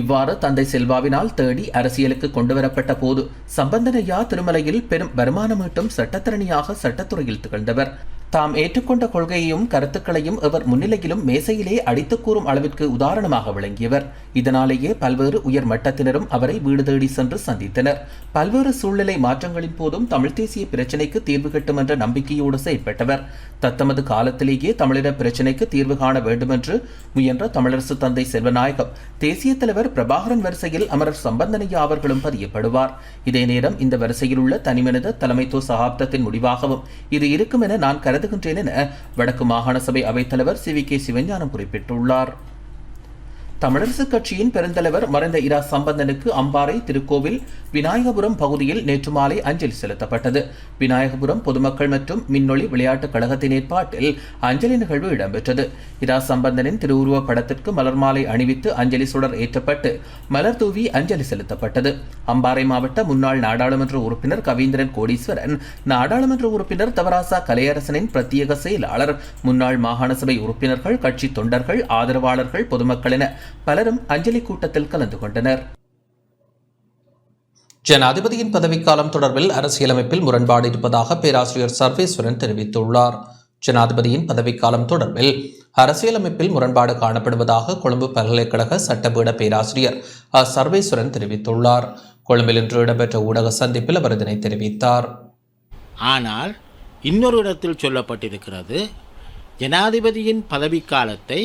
இவ்வாறு தந்தை செல்வாவினால் தேடி அரசியலுக்கு கொண்டுவரப்பட்ட போது சம்பந்தனையா திருமலையில் பெரும் வருமானம் ஈட்டும் சட்டத்தரணியாக சட்டத்துறையில் திகழ்ந்தவர். தாம் ஏற்றுக்கொண்ட கொள்கையையும் கருத்துக்களையும் அவர் முன்னிலையிலும் மேசையிலே அடித்துக் கூறும் அளவிற்கு உதாரணமாக விளங்கியவர். இதனாலேயே பல்வேறு உயர் மட்டத்தினரும் அவரை வீடு தேடி சென்று சந்தித்தனர். பல்வேறு சூழ்நிலை மாற்றங்களின் போதும் தமிழ் தேசிய பிரச்சினைக்கு தீர்வு கட்டும் என்ற நம்பிக்கையோடு செயற்பட்டவர். தத்தமது காலத்திலேயே தமிழின பிரச்சினைக்கு தீர்வு காண வேண்டுமென்று முயன்ற தமிழரசு தந்தை செல்வநாயகம் தேசிய தலைவர் பிரபாகரன் வரிசையில் அமரர் சம்பந்தனையா அவர்களும் பதியப்படுவார். இதே நேரம் இந்த வரிசையில் உள்ள தனிமனித தலைமைத்துவ சகாப்தத்தின் முடிவாகவும் இது இருக்கும் என நான் கருதுகின்றேன் என வடக்கு மாகாண சபை அவைத்தலைவர் CVK சிவஞானம் குறிப்பிட்டுள்ளார். தமிழரசு கட்சியின் பெருந்தலைவர் மறைந்த இரா சம்பந்தனுக்கு அம்பாறை, திருக்கோவில், விநாயகபுரம் பகுதியில் நேற்று மாலை அஞ்சலி செலுத்தப்பட்டது. விநாயகபுரம் பொதுமக்கள் மற்றும் மின்னொளி விளையாட்டுக் கழகத்தின் ஏற்பாட்டில் அஞ்சலி நிகழ்வு இடம்பெற்றது. இரா சம்பந்தனின் திருவுருவ படத்திற்கு மலர் மாலை அணிவித்து அஞ்சலி சுடர் ஏற்றப்பட்டு மலர் தூவி அஞ்சலி செலுத்தப்பட்டது. அம்பாறை மாவட்ட முன்னாள் நாடாளுமன்ற உறுப்பினர் கவீந்திரன் கோடீஸ்வரன், நாடாளுமன்ற உறுப்பினர் தவராசா கலையரசனின் பிரத்யேக செயலாளர், முன்னாள் மாகாண சபை உறுப்பினர்கள், கட்சி தொண்டர்கள், ஆதரவாளர்கள், பொதுமக்கள் என பலரும் அஞ்சலி கூட்டத்தில் கலந்து கொண்டனர். ஜனாதிபதியின் பதவிக்காலம் தொடர்பில் அரசியலமைப்பில் முரண்பாடு இருப்பதாக பேராசிரியர் சர்வேஸ்வரன் தெரிவித்துள்ளார். ஜனாதிபதியின் பதவிக்காலம் தொடர்பில் அரசியலமைப்பில் முரண்பாடு காணப்படுவதாக கொழும்பு பல்கலைக்கழக சட்டபீட பேராசிரியர் சர்வேஸ்வரன் தெரிவித்துள்ளார். கொழும்பில் இன்று இடம்பெற்ற ஊடக சந்திப்பில் அவர் இதனை தெரிவித்தார். ஆனால் இன்னொரு இடத்தில் சொல்லப்பட்டிருக்கிறது, ஜனாதிபதியின் பதவிக்காலத்தை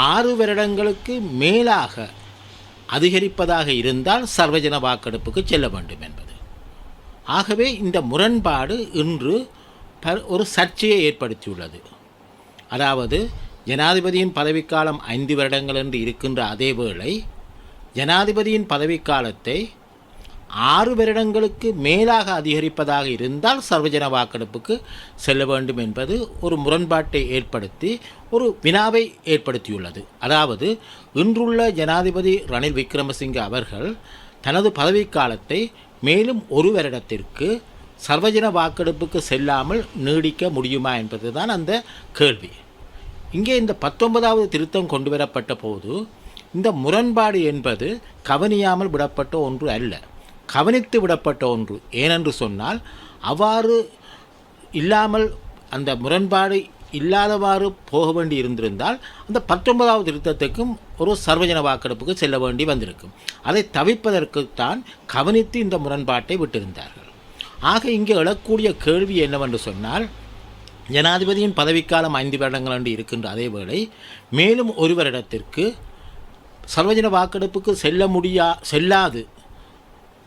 6 வருடங்களுக்கு மேலாக அதிகரிப்பதாக இருந்தால் சர்வஜன வாக்கெடுப்புக்கு செல்ல வேண்டும் என்பது. ஆகவே இந்த முரண்பாடு இன்று ஒரு சர்ச்சையை ஏற்படுத்தியுள்ளது. அதாவது ஜனாதிபதியின் பதவிக்காலம் 5 வருடங்கள் என்று இருக்கின்ற அதே வேளை ஜனாதிபதியின் பதவிக்காலத்தை 6 வருடங்களுக்கு மேலாக அதிகரிப்பதாக இருந்தால் சர்வஜன வாக்கெடுப்புக்கு செல்ல வேண்டும் என்பது ஒரு முரண்பாட்டை ஏற்படுத்தி ஒரு வினாவை ஏற்படுத்தியுள்ளது. அதாவது இன்றுள்ள ஜனாதிபதி ரணில் விக்ரமசிங்க அவர்கள் தனது பதவிக்காலத்தை மேலும் 1 வருடத்திற்கு சர்வஜன வாக்கெடுப்புக்கு செல்லாமல் நீடிக்க முடியுமா என்பதுதான் அந்த கேள்வி. இங்கே இந்த 19வது திருத்தம் கொண்டு வரப்பட்ட போது இந்த முரண்பாடு என்பது கவனியாமல் விடப்பட்ட ஒன்று அல்ல, கவனித்து விடப்பட்ட ஒன்று. ஏனென்று சொன்னால் அவ்வாறு இல்லாமல் அந்த முரண்பாடு இல்லாதவாறு போக வேண்டி இருந்திருந்தால் அந்த 19வது திருத்தத்துக்கும் ஒரு சர்வஜன வாக்கெடுப்புக்கு செல்ல வேண்டி வந்திருக்கும். அதை தவிர்ப்பதற்குத்தான் கவனித்து இந்த முரண்பாட்டை விட்டிருந்தார்கள். ஆக இங்கே எழக்கூடிய கேள்வி என்னவென்று சொன்னால், ஜனாதிபதியின் பதவிக்காலம் 5 வருடங்கள் என்று இருக்கின்ற அதே வேளை மேலும் 1 வருடத்திற்கு சர்வஜன வாக்கெடுப்புக்கு செல்லாது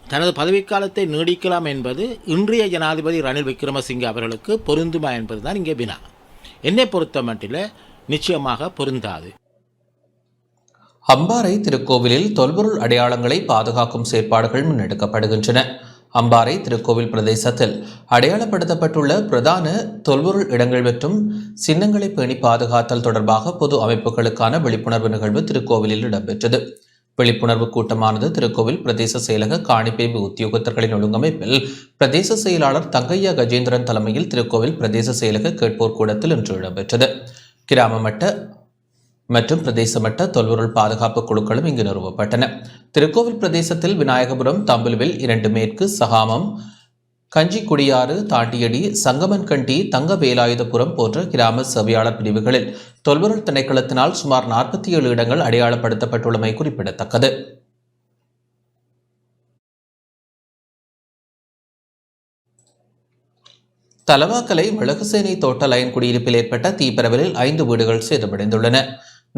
தனது பதவிக்காலத்தை நீடிக்கலாம் என்பது இன்றைய ஜனாதிபதி ரணில் விக்ரமசிங்கே அவர்களுக்கு பொருந்துமா என்பதுதான் இங்கே வினா. என்னை பொறுத்த மட்டில் நிச்சயமாக பொருந்தாது. அம்பாறை திருக்கோவிலில் தொல்பொருள் அடையாளங்களை பாதுகாக்கும் செயற்பாடுகள் முன்னெடுக்கப்படுகின்றன. அம்பாறை திருக்கோவில் பிரதேசத்தில் அடையாளப்படுத்தப்பட்டுள்ள பிரதான தொல்பொருள் இடங்கள் மற்றும் சின்னங்களை பேணி பாதுகாத்தல் தொடர்பாக பொது அமைப்புகளுக்கான விழிப்புணர்வு நிகழ்வு திருக்கோவிலில் இடம்பெற்றது. விழிப்புணர்வு கூட்டமானது திருக்கோவில் பிரதேச செயலக காணிப்பைவு உத்தியோகத்தர்களின் ஒழுங்கமைப்பில் பிரதேச செயலாளர் தங்கையா கஜேந்திரன் தலைமையில் திருக்கோவில் பிரதேச செயலக கேட்போர் கூடத்தில் இன்று இடம்பெற்றது. கிராம மட்ட மற்றும் பிரதேச மட்ட தொல்பொருள் பாதுகாப்பு குழுக்களும் இங்கு நிறுவப்பட்டன. திருக்கோவில் பிரதேசத்தில் விநாயகபுரம், தம்புலுவில் 2 மேற்கு, சகாமம், கஞ்சிக்குடியாறு, தாண்டியடி, சங்கமன்கண்டி, தங்க வேலாயுதபுரம் போன்ற கிராம சேவையாளர் பிரிவுகளில் தொல்பொருள் திணைக்களத்தினால் சுமார் 47 இடங்கள் அடையாளப்படுத்தப்பட்டுள்ளமை குறிப்பிடத்தக்கது. தலவாக்கலை மிளகுசேனை தோட்ட லைன் குடியிருப்பில் ஏற்பட்ட தீப்பரவலில் 5 வீடுகள் சேதமடைந்துள்ளன.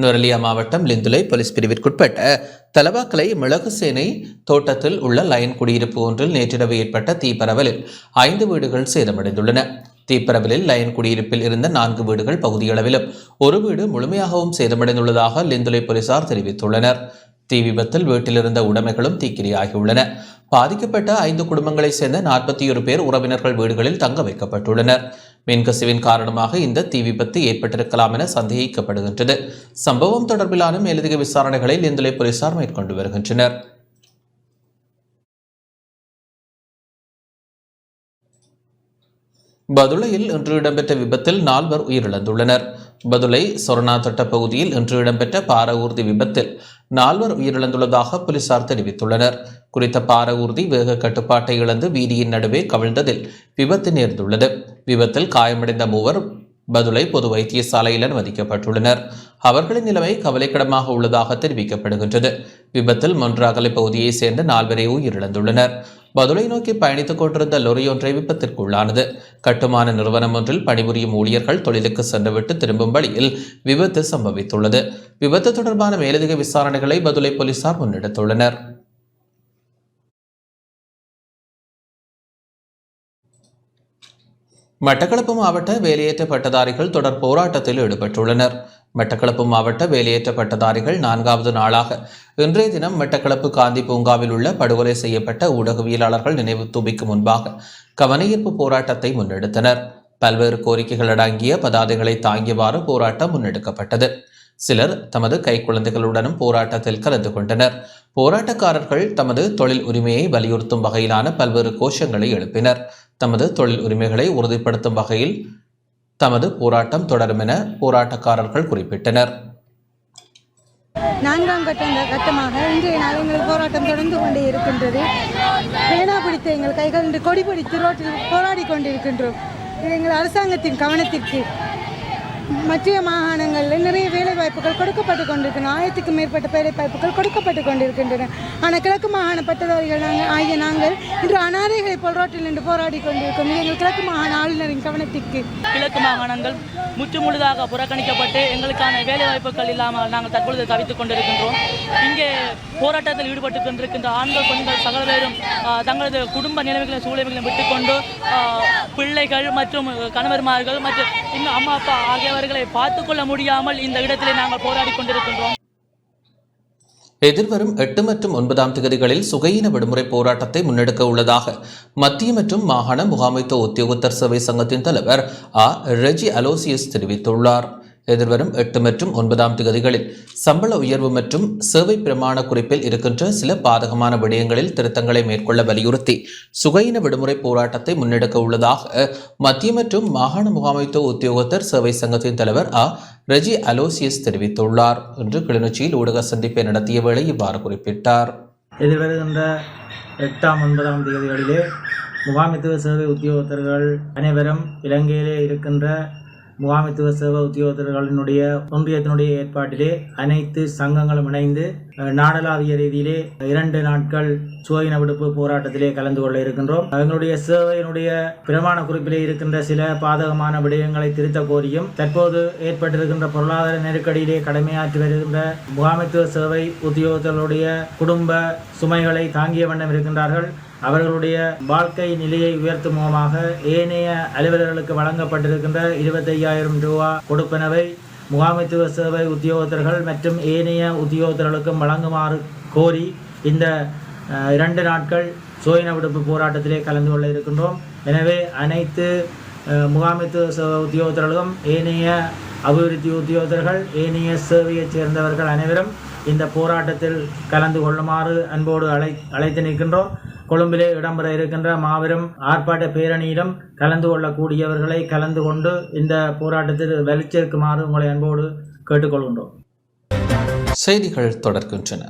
நுரலியா மாவட்டம் லிந்துலை போலீஸ் பிரிவிற்குட்பட்ட தலவாக்கலை மிளகுசேனை தோட்டத்தில் உள்ள லைன் குடியிருப்பு ஒன்றில் நேற்றிரவு ஏற்பட்ட தீப்பரவலில் 5 வீடுகள் சேதமடைந்துள்ளன. தீப்பரவலில் லைன் குடியிருப்பில் இருந்த 4 வீடுகள் பகுதியளவிலும் 1 வீடு முழுமையாகவும் சேதமடைந்துள்ளதாக லிந்துலை போலீசார் தெரிவித்துள்ளனர். தீ விபத்தில் வீட்டில் இருந்த உடைமைகளும் தீக்கிரையாகியுள்ளன. பாதிக்கப்பட்ட 5 குடும்பங்களைச் சேர்ந்த 41 பேர் உறவினர்கள் வீடுகளில் தங்க வைக்கப்பட்டுள்ளனர். மின்கசிவின் காரணமாக இந்த தீ விபத்து ஏற்பட்டிருக்கலாம் என சந்தேகிக்கப்படுகின்றது. சம்பவம் தொடர்பிலான மேலதிக விசாரணைகளை லிந்துலை போலீசார் மேற்கொண்டு வருகின்றனர். பதுளையில் இன்று இடம்பெற்ற விபத்தில் 4 உயிரிழந்துள்ளனர். பதுளை சொர்ணாத்தொட்ட பகுதியில் இன்று இடம்பெற்ற பார ஊர்தி விபத்தில் 4 உயிரிழந்துள்ளதாக போலீசார் தெரிவித்துள்ளனர். குறித்த பார ஊர்தி வேக கட்டுப்பாட்டை இழந்து வீதியின் நடுவே கவிழ்ந்ததில் விபத்து நேர்ந்துள்ளது. விபத்தில் காயமடைந்த 3 பதுளை பொது வைத்தியசாலையில் அனுமதிக்கப்பட்டுள்ளனர். அவர்களின் நிலைமை கவலைக்கிடமாக உள்ளதாக தெரிவிக்கப்படுகின்றது. விபத்தில் மொன்றாகலை பகுதியைச் சேர்ந்த 4 உயிரிழந்துள்ளனர். பதுளை நோக்கி பயணித்துக் கொண்டிருந்த லொரியொன்றை விபத்திற்குள்ளானது. கட்டுமான நிறுவனம் ஒன்றில் பணிபுரியும் ஊழியர்கள் தொழிலுக்கு சென்றுவிட்டு திரும்பும் வழியில் விபத்து சம்பவித்துள்ளது. விபத்து தொடர்பான மேலதிக விசாரணைகளை பதுளை போலீசார் முன்னெடுத்துள்ளனர். மட்டக்களப்பு மாவட்ட வேலையேற்ற பட்டதாரிகள் தொடர் போராட்டத்தில் ஈடுபட்டுள்ளனர். மட்டக்களப்பு மாவட்ட வேலையேற்ற பட்டதாரிகள் 4வது நாளாக இன்றைய தினம் மட்டக்களப்பு காந்தி பூங்காவில் உள்ள படுகொலை செய்யப்பட்ட ஊடகவியலாளர்கள் நினைவு தூபிக்கு முன்பாக கவனஈர்ப்பு போராட்டத்தை முன்னெடுத்தனர். பல்வேறு கோரிக்கைகள் அடங்கிய பதாதைகளை தாங்கியவாறு போராட்டம் முன்னெடுக்கப்பட்டது. சிலர் தமது கைக்குழந்தைகளுடனும் போராட்டத்தில் கலந்து கொண்டனர். போராட்டக்காரர்கள் தமது தொழில் உரிமையை வலியுறுத்தும் வகையிலான பல்வேறு கோஷங்களை எழுப்பினர். தமது தொழில் உரிமைகளை உறுதிப்படுத்தும் வகையில் தமது போராட்டம் தொடரும் என போராட்டக்காரர்கள் குறிப்பிட்டனர். 4ஆம் கட்டமாக இன்றைய நாள் எங்கள் போராட்டம் தொடர்ந்து கொண்டே இருக்கின்றது. பேனா பிடித்து எங்கள் கைகள் கொடி பிடித்து ரோட்டில் போராடி கொண்டிருக்கின்றோம். இது எங்கள் அரசாங்கத்தின் கவனத்திற்கு மத்திய மாகாணங்களில் நிறைய வேலைவாய்ப்புகள் கொடுக்கப்பட்டு கொண்டிருக்கின்றன. 1000க்கும் மேற்பட்ட வேலைவாய்ப்புகள் கொடுக்கப்பட்டு கொண்டிருக்கின்றன. ஆனால் கிழக்கு மாகாண பட்டதாரிகள் நாங்கள் இன்று அனாதைகளை போல் ரோட்டில் நின்று போராடி கொண்டிருக்கிறோம். எங்கள் கிழக்கு மாகாண ஆளுநரின் கவனத்திற்கு கிழக்கு மாகாணங்கள் முற்றுமுழுதாக புறக்கணிக்கப்பட்டு எங்களுக்கான வேலைவாய்ப்புகள் இல்லாமல் நாங்கள் தற்பொழுது தவித்துக் கொண்டிருக்கின்றோம். இங்கே போராட்டத்தில் ஈடுபட்டு கொண்டிருக்கின்ற ஆண்கள் பெண்கள் சகல பேரும் தங்களது குடும்ப நிலைமைகளை சூழ்நிலைகளை விட்டுக்கொண்டு பிள்ளைகள் மற்றும் கணவர்மார்கள் மற்றும் இன்னும் அம்மா அப்பா ஆகியவர்களை பார்த்துக்கொள்ள முடியாமல் இந்த இடத்திலே நாங்கள் போராடி கொண்டிருக்கின்றோம். எதிர்வரும் 8 மற்றும் 9ஆம் தேதிகளில் சுகையின விடுமுறை போராட்டத்தை முன்னெடுக்க உள்ளதாக மத்திய மற்றும் மாகாண முகாமைத்துவ உத்தியோகத்தர் சேவை சங்கத்தின் தலைவர் ரெஜி அலோசியஸ் தெரிவித்துள்ளார். எதிர்வரும் 8 மற்றும் 9ஆம் தேதிகளில் சம்பள உயர்வு மற்றும் சேவை பிரமாண குறிப்பில் இருக்கின்ற சில பாதகமான விடயங்களில் திருத்தங்களை மேற்கொள்ள வலியுறுத்தி சுகையின விடுமுறை போராட்டத்தை முன்னெடுக்க உள்ளதாக மத்திய மற்றும் மாகாண முகாமைத்துவ உத்தியோகத்தர் சேவை சங்கத்தின் தலைவர் ரெஜி அலோசியஸ் தெரிவித்துள்ளார். இன்று கிளிநொச்சியில் ஊடக சந்திப்பை நடத்திய வேளை இவ்வாறு குறிப்பிட்டார். எதிர்வருகின்ற 8ஆம் 9ஆம் தேதிகளிலே முகாமைத்துவ சேவை உத்தியோகத்தர்கள் அனைவரும் இலங்கையிலே இருக்கின்ற முகாமைத்துவ சேவை உத்தியோகத்தர்களினுடைய ஒன்றியத்தினுடைய ஏற்பாட்டிலே அனைத்து சங்கங்களும் இணைந்து நாடளாவிய ரீதியிலே 2 நாட்கள் சுகையின விடுப்பு போராட்டத்திலே கலந்து கொள்ள இருக்கின்றோம். எங்களுடைய சேவையினுடைய பிரமாண குறிப்பிலே இருக்கின்ற சில பாதகமான விடயங்களை திருத்த கோரியும் தற்போது ஏற்பட்டிருக்கின்ற பொருளாதார நெருக்கடியிலே கடமையாற்றி வருகின்ற முகாமைத்துவ சேவை உத்தியோகத்தர்களுடைய குடும்ப சுமைகளை தாங்கிய வண்ணம் இருக்கின்றார்கள். அவர்களுடைய வாழ்க்கை நிலையை உயர்த்தும் முகமாக ஏனைய அலுவலர்களுக்கு வழங்கப்பட்டிருக்கின்ற 25,000 ரூபா கொடுப்பனவை முகாமைத்துவ சேவை உத்தியோகத்தர்கள் மற்றும் ஏனைய உத்தியோகத்தர்களுக்கும் வழங்குமாறு கோரி இந்த 2 நாட்கள் சுகையின விடுப்பு போராட்டத்திலே கலந்து கொள்ள இருக்கின்றோம். எனவே அனைத்து முகாமைத்துவ சேவை உத்தியோகத்தர்களும் ஏனைய அபிவிருத்தி உத்தியோகத்தர்கள் ஏனைய சேவையைச் சேர்ந்தவர்கள் அனைவரும் இந்த போராட்டத்தில் கலந்து கொள்ளுமாறு அன்போடு அழைத்து நிற்கின்றோம். கொழும்பிலே இடம்பெற இருக்கின்ற மாபெரும் ஆர்ப்பாட்ட பேரணியிலும் கலந்து கொள்ளக்கூடியவர்களை கலந்து கொண்டு இந்த போராட்டத்தில் வெளிச்சேர்க்குமாறு உங்களை அன்போடு கேட்டுக்கொள்கின்றோம். செய்திகள் தொடர்கின்றன.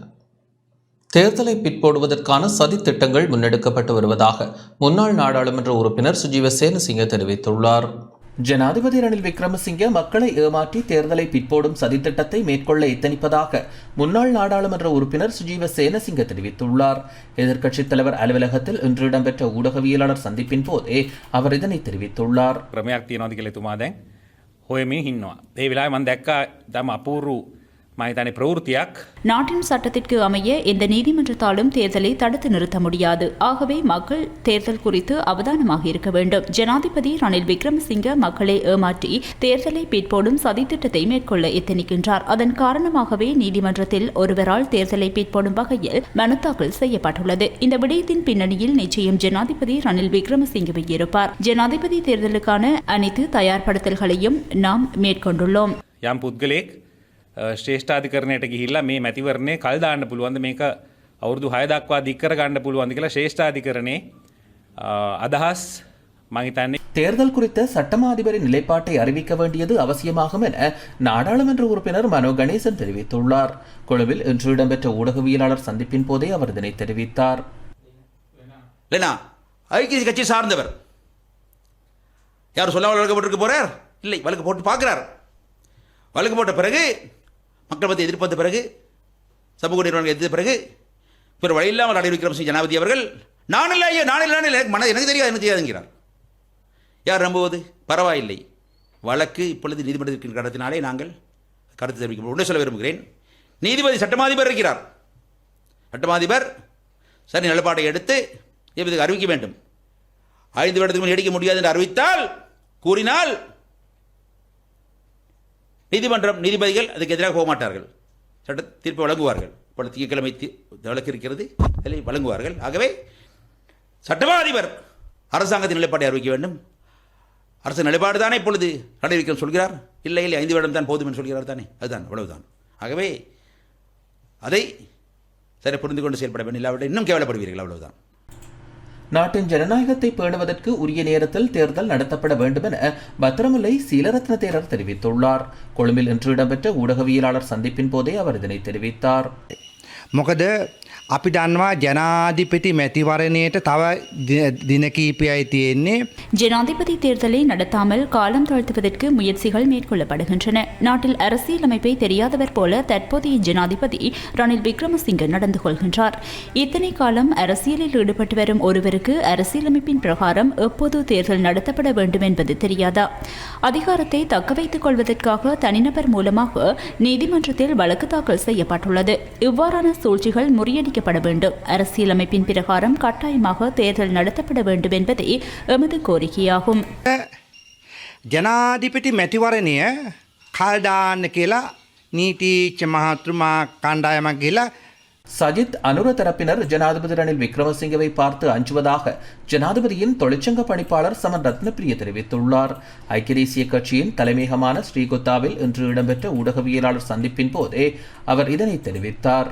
தேர்தலை பிற்போடுவதற்கான சதித்திட்டங்கள் முன்னெடுக்கப்பட்டு வருவதாக முன்னாள் நாடாளுமன்ற உறுப்பினர் சுஜீவ சேனசிங்க தெரிவித்துள்ளார். ஜனாதிபதி ரணில் விக்ரமசிங்க மக்களை ஏமாற்றி தேர்தலை பிற்போடும் சதித்திட்டத்தை மேற்கொள்ள எத்தனிப்பதாக முன்னாள் நாடாளுமன்ற உறுப்பினர் சுஜீவ சேனசிங்க தெரிவித்துள்ளார். எதிர்க்கட்சித் தலைவர் அலுவலகத்தில் இன்று இடம்பெற்ற ஊடகவியலாளர் சந்திப்பின் போதே அவர் இதனை தெரிவித்துள்ளார். ක්‍රමයක් තියෙනවාද කියලා එතුමා දැන් හොයමින් ඉන්නවා. ඒ වෙලාවේ මම දැක්කා තම අපූර්ව මම ප්‍රවෘත්තියක්. நாட்டின் சட்டத்திற்கு அமைய எந்த நீதிமன்றத்தாலும் தேர்தலை தடுத்து நிறுத்த முடியாது. ஆகவே மக்கள் தேர்தல் குறித்து அவதானமாக இருக்க வேண்டும். ஜனாதிபதி ரணில் விக்ரமசிங்க மக்களை ஏமாற்றி தேர்தலை பிற்போடும் சதித்திட்டத்தை மேற்கொள்ள எத்தனிக்கின்றார். அதன் காரணமாகவே நீதிமன்றத்தில் ஒருவரால் தேர்தலை பிற்போடும் வகையில் மனு தாக்கல் செய்யப்பட்டுள்ளது. இந்த விடயத்தின் பின்னணியில் நிச்சயம் ஜனாதிபதி ரணில் விக்ரமசிங்கவை இருப்பார். ஜனாதிபதி தேர்தலுக்கான அனைத்து தயார்படுத்தல்களையும் நாம் மேற்கொண்டுள்ளோம். යම් පුද්ගලයෙක් ශ්‍රේෂ්ඨාධිකරණයට ගිහිල්ලා මේ මැතිවරණය කල් දාන්න පුළුවන්ද මේක අවුරුදු 6 දක්වා දික් කර ගන්න පුළුවන්ද කියලා ශ්‍රේෂ්ඨාධිකරණේ අදහස් මම හිතන්නේ தேர்தல் குறித்த சட்டமா அதிபரின் நிலைப்பாட்டை அறிவிக்க வேண்டியது அவசியமாகும் என நாடாளுமன்ற உறுப்பினர் மனோ கணேசன் தெரிவித்துள்ளார். கொழும்பில் இன்று இடம்பெற்ற ஊடகவியலாளர் சந்திப்பின் போதே அவர் இதனை தெரிவித்தார். ஐக்கிய கட்சி சார்ந்தவர் யார் சொல்லாமல் வழக்கப்பட்டிருக்க போறார்? இல்லை, வழக்கு போட்டு பார்க்கிறார். வழக்கு போட்ட பிறகு மக்கள் மத்திய எதிர்பார்த்த பிறகு சமூக நிறுவனங்கள் எதிர்த்த பிறகு பிற வழியில்லாமல் ரணில் விக்ரமசிங்க ஜனாதிபதி அவர்கள் நான் இல்லை எனக்கு தெரியாதுங்கிறார். யார் நம்புவது? பரவாயில்லை, வழக்கு இப்பொழுது நீதிமன்றத்திற்கு கடத்தினாலே நாங்கள் கருத்து தெரிவிக்க ஒன்றே சொல்ல விரும்புகிறேன். நீதிபதி சட்டமாதிபர் இருக்கிறார். சட்டமாதிபர் சரி நிலப்பாட்டை எடுத்து நீதிபதிக்கு அறிவிக்க வேண்டும். 5 வருடத்துக்கு நீடிக்க முடியாது என்று அறிவித்தால் கூறினால் நீதிமன்றம் நீதிபதிகள் அதுக்கு எதிராக போக மாட்டார்கள், சட்ட தீர்ப்பை வழங்குவார்கள். இப்பொழுது திங்கட்கிழமை வழக்கு இருக்கிறது, அதில் வழங்குவார்கள். ஆகவே சட்டமா அதிபர் அரசாங்கத்தின் நிலைப்பாட்டை அறிவிக்க வேண்டும். அரசு நிலைப்பாடு தானே இப்பொழுது ரணில் விக்ரமசிங்க சொல்கிறார். இல்லை 5 வருடம் தான் போதும் என்று சொல்கிறார் தானே, அதுதான் அவ்வளவுதான். ஆகவே அதை சரி புரிந்து கொண்டு செயல்பட வேண்டும், இல்லாவிட்டால் இன்னும் கேவலப்படுவீர்கள், அவ்வளவுதான். நாட்டின் ஜனநாயகத்தை பேணுவதற்கு உரிய நேரத்தில் தேர்தல் நடத்தப்பட வேண்டும் என பத்திரமுல்லை சீலரத்ன தேரர் தெரிவித்துள்ளார். கொழும்பில் இன்று இடம்பெற்ற ஊடகவியலாளர் சந்திப்பின் போதே அவர் இதனை தெரிவித்தார். මොකද අපි දන්නවා ජනාධිපති මැතිවරණයට තව දින කීපයයි තියෙන්නේ. ஜனாதிபதி தேர்தலை நடத்தாமல் காலம் தாழ்த்துவதற்கு முயற்சிகள் மேற்கொள்ளப்படுகின்றன. நாட்டில் அரசியலமைப்பை தெரியாதவர் போல தற்போதைய ஜனாதிபதி ரணில் விக்ரமசிங்கே நடந்து கொள்கின்றார். இத்தனை காலம் அரசியலில் ஈடுபட்டு வரும் ஒருவருக்கு அரசியலமைப்பின் பிரகாரம் எப்போது தேர்தல் நடத்தப்பட வேண்டும் என்பது தெரியாதா? அதிகாரத்தை தக்கவைத்துக் கொள்வதற்காக தனிநபர் மூலமாக நீதிமன்றத்தில் வழக்கு தாக்கல் செய்யப்பட்டுள்ளது. இவ்வாறான சூழ்ச்சிகள் முறியடிக்கப்பட வேண்டும். அரசியலமைப்பின் பிரகாரம் கட்டாயமாக தேர்தல் நடத்தப்பட வேண்டும் என்பதே எமது கோரிக்கையாகும். ජනාධිපති මැතිවරණය කල්දාන්න කියලා නීතිච්ච මහත්තුමා කණ්ඩායමක් ගිහිලා சஜித் அனுர தரப்பினர் ஜனாதிபதி ரணில் விக்ரமசிங்கவை பார்த்து அஞ்சுவதாக ஜனாதிபதியின் தொழிற்சங்க பணிப்பாளர் சமன் ரத்னப்பிரிய தெரிவித்துள்ளார். ஐக்கிய தேசிய கட்சியின் தலைமையகமான ஸ்ரீகொத்தாவில் இன்று இடம்பெற்ற ஊடகவியலாளர் சந்திப்பின் போதே அவர் இதனை தெரிவித்தார்.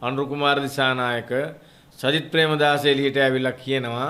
අනුරුකුමාර දිසානායක සජිත් ප්‍රේමදාස එළියට ඇවිල්ලා කියනවා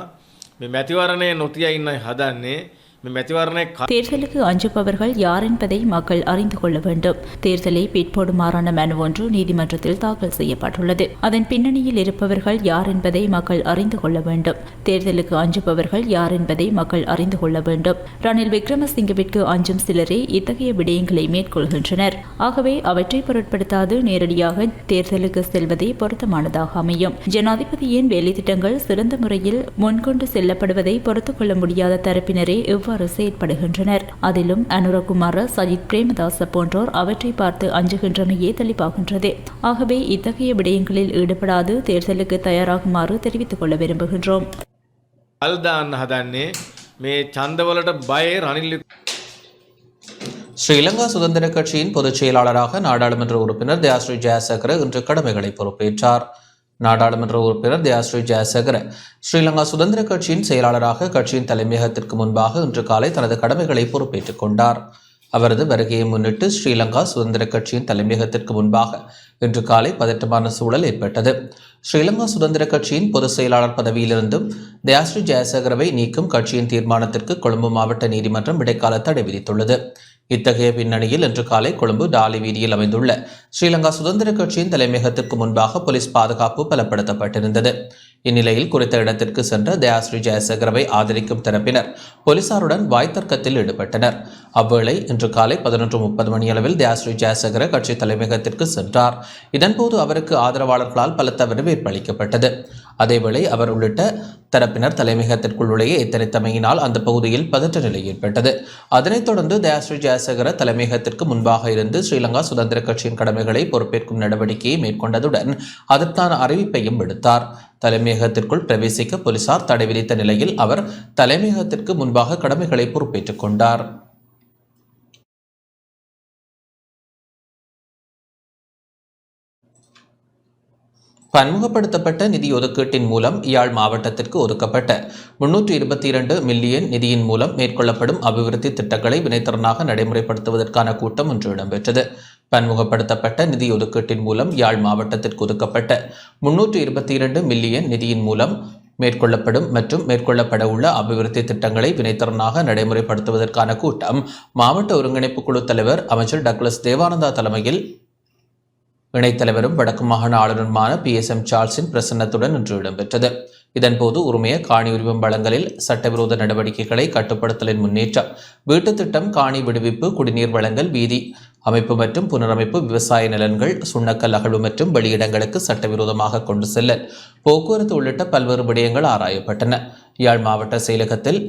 මේ මැතිවරණය නොතිය ඉන්න හදන්නේ මේ මැතිවරණය தேர்தலுக்கு அஞ்சுபவர்கள் யார் என்பதை மக்கள் அறிந்து கொள்ள வேண்டும். தேர்தலை பிற்போடுமாறான மனு ஒன்று நீதிமன்றத்தில் தாக்கல் செய்யப்பட்டுள்ளது. அதன் பின்னணியில் இருப்பவர்கள் யார் என்பதை மக்கள் அறிந்து கொள்ள வேண்டும். தேர்தலுக்கு அஞ்சுபவர்கள் யார் என்பதை மக்கள் அறிந்து கொள்ள வேண்டும். ரணில் விக்ரமசிங்கவிற்கு அஞ்சும் சிலரே இத்தகைய விடயங்களை மேற்கொள்கின்றனர். ஆகவே அவற்றை பொருட்படுத்தாது நேரடியாக தேர்தலுக்கு செல்வதே பொருத்தமானதாக அமையும். ஜனாதிபதியின் வேலைத்திட்டங்கள் சிறந்த முறையில் முன்கொண்டு செல்லப்படுவதை பொறுத்துக் கொள்ள முடியாத தரப்பினரே இவ்வாறு செயற்படுகின்றனர். அதிலும் அனுரகுமார சஜித் பிரேமதாச போன்றோர் அவற்றை பார்த்து அஞ்சுகின்றமையே தெளிவாகின்றது. ஆகவே இத்தகைய விடயங்களில் ஈடுபடாது தேர்தலுக்கு தயாராகுமாறு தெரிவித்துக் கொள்ள விரும்புகின்றோம். අල්දාන්න හදන්නේ මේ ඡන්දවලට බය රනිල් ஸ்ரீலங்கா சுதந்திர கட்சியின் பொதுச் செயலாளராக நாடாளுமன்ற உறுப்பினர் தயாஸ்ரீ ஜெயசேகர இன்று கடமைகளை பொறுப்பேற்றார். நாடாளுமன்ற உறுப்பினர் தயாஸ்ரீ ஜெயசேகர ஸ்ரீலங்கா சுதந்திர கட்சியின் செயலாளராக கட்சியின் தலைமையகத்திற்கு முன்பாக இன்று காலை தனது கடமைகளை பொறுப்பேற்றுக் கொண்டார். அவரது வருகையை முன்னிட்டு ஸ்ரீலங்கா சுதந்திர கட்சியின் தலைமையகத்திற்கு முன்பாக இன்று காலை பதற்றமான சூழல் ஏற்பட்டது. ஸ்ரீலங்கா சுதந்திர கட்சியின் பொதுச் செயலாளர் பதவியிலிருந்தும் தயாஸ்ரீ ஜெயசேகரவை நீக்கும் கட்சியின் தீர்மானத்திற்கு கொழும்பு மாவட்ட நீதிமன்றம் இடைக்கால தடை விதித்துள்ளது. இத்தகைய பின்னணியில் இன்று காலை கொழும்பு டாலி வீதியில் அமைந்துள்ள ஸ்ரீலங்கா சுதந்திர கட்சியின் தலைமையகத்திற்கு முன்பாக போலீஸ் பாதுகாப்பு பலப்படுத்தப்பட்டிருந்தது. இந்நிலையில் குறித்த இடத்திற்கு சென்ற தயாஸ்ரீ ஜெயசேகரவை ஆதரிக்கும் தரப்பினர் போலீசாருடன் வாய்த்தர்க்கத்தில் ஈடுபட்டனர். அவ்வேளை இன்று காலை 11:30 மணியளவில் தயாஸ்ரீ ஜெயசேகர கட்சி தலைமையகத்திற்கு சென்றார். இதன்போது அவருக்கு ஆதரவாளர்களால் பலத்த வரவேற்பு அளிக்கப்பட்டது. அதேவேளை அவர் உள்ளிட்ட தரப்பினர் தலைமையகத்திற்குள்ளேயே எத்தனைத்தமையினால் அந்த பகுதியில் பதற்ற நிலை ஏற்பட்டது. அதனைத் தொடர்ந்து தயாஸ்ரீ ஜெயசேகர தலைமையகத்திற்கு முன்பாக இருந்து ஸ்ரீலங்கா சுதந்திர கட்சியின் கடமைகளை பொறுப்பேற்கும் நடவடிக்கையை மேற்கொண்டதுடன் அதற்கான அறிவிப்பையும் விடுத்தார். தலைமையகத்திற்குள் பிரவேசிக்க போலீசார் தடை விதித்த நிலையில் அவர் தலைமையகத்திற்கு முன்பாக கடமைகளை பொறுப்பேற்றுக் கொண்டார். பன்முகப்படுத்தப்பட்ட நிதி ஒதுக்கீட்டின் மூலம் யாழ் மாவட்டத்திற்கு ஒதுக்கப்பட்ட 322 மில்லியன் நிதியின் மூலம் மேற்கொள்ளப்படும் அபிவிருத்தி திட்டங்களை வினைத்திறனாக நடைமுறைப்படுத்துவதற்கான கூட்டம் ஒன்று இடம்பெற்றது. பன்முகப்படுத்தப்பட்ட நிதி ஒதுக்கீட்டின் மூலம் யாழ் மாவட்டத்திற்கு ஒதுக்கப்பட்ட 322 மில்லியன் நிதியின் மூலம் மேற்கொள்ளப்படும் மற்றும் மேற்கொள்ளப்பட உள்ள அபிவிருத்தி திட்டங்களை வினைத்திறனாக நடைமுறைப்படுத்துவதற்கான கூட்டம் மாவட்ட ஒருங்கிணைப்பு குழு தலைவர் அமைச்சர் டக்ளஸ் தேவானந்தா தலைமையில் இணைத்தலைவரும் வடக்கு மாகாண ஆளுநருமான PSM சார்ல்ஸின் பிரசன்னத்துடன் இன்று இடம்பெற்றது. இதன்போது உரிமைய காணி உரிமம் வழங்கலில் சட்டவிரோத நடவடிக்கைகளை கட்டுப்படுத்தலின் முன்னேற்றம், வீட்டுத் திட்டம், காணி விடுவிப்பு, குடிநீர் வழங்கல், வீதி அமைப்பு மற்றும் புனரமைப்பு, விவசாய நிலங்கள், சுண்ணக்கல் அகழ்வு மற்றும் வெளியிடங்களுக்கு சட்டவிரோதமாக கொண்டு செல்லல், போக்குவரத்து உள்ளிட்ட பல்வேறு விடயங்கள் ஆராயப்பட்டன. யாழ் மாவட்ட செயலகத்தில்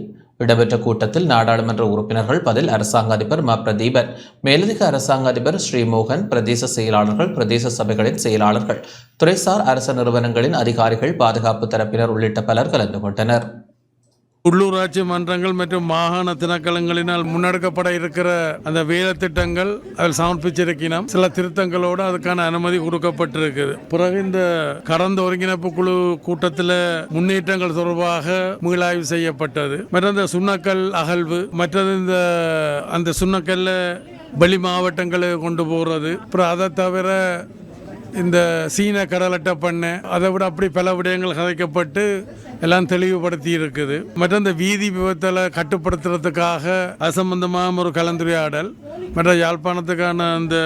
இடம்பெற்ற கூட்டத்தில் நாடாளுமன்ற உறுப்பினர்கள் பதில் அரசாங்க அதிபர் ம பிரதீபன், மேலதிக அரசாங்க அதிபர் ஸ்ரீமோகன், பிரதேச செயலாளர்கள், பிரதேச சபைகளின் செயலாளர்கள், துறைசார் அரச நிறுவனங்களின் அதிகாரிகள், பாதுகாப்பு தரப்பினர் உள்ளிட்ட பலர் கலந்து கொண்டனர். உள்ளூராட்சி மன்றங்கள் மற்றும் மாகாண திணைக்களங்களினால் முன்னெடுக்கப்பட இருக்கிற அந்த வேலை திட்டங்கள் அதில் சமர்ப்பிச்சிருக்கணும். சில திருத்தங்களோடு அதுக்கான அனுமதி கொடுக்கப்பட்டிருக்குது. பிறகு இந்த கடந்த ஒருங்கிணைப்பு குழு கூட்டத்தில் முன்னேற்றங்கள் தொடர்பாக மீளாய்வு செய்யப்பட்டது. மற்ற இந்த சுண்ணக்கல் அகழ்வு, மற்றது அந்த சுண்ணக்கல்ல வெளி மாவட்டங்களுக்கு கொண்டு போகிறது. அப்புறம் அதை தவிர இந்த சீன கடலட்டை பண்ணை அதை விட அப்படி பல விடயங்கள் கதைக்கப்பட்டு எல்லாம் தெளிவுபடுத்தி இருக்குது. மற்ற இந்த வீதி விபத்தில் கட்டுப்படுத்துறதுக்காக அது சம்பந்தமாக ஒரு கலந்துரையாடல், மற்ற யாழ்ப்பாணத்துக்கான அந்த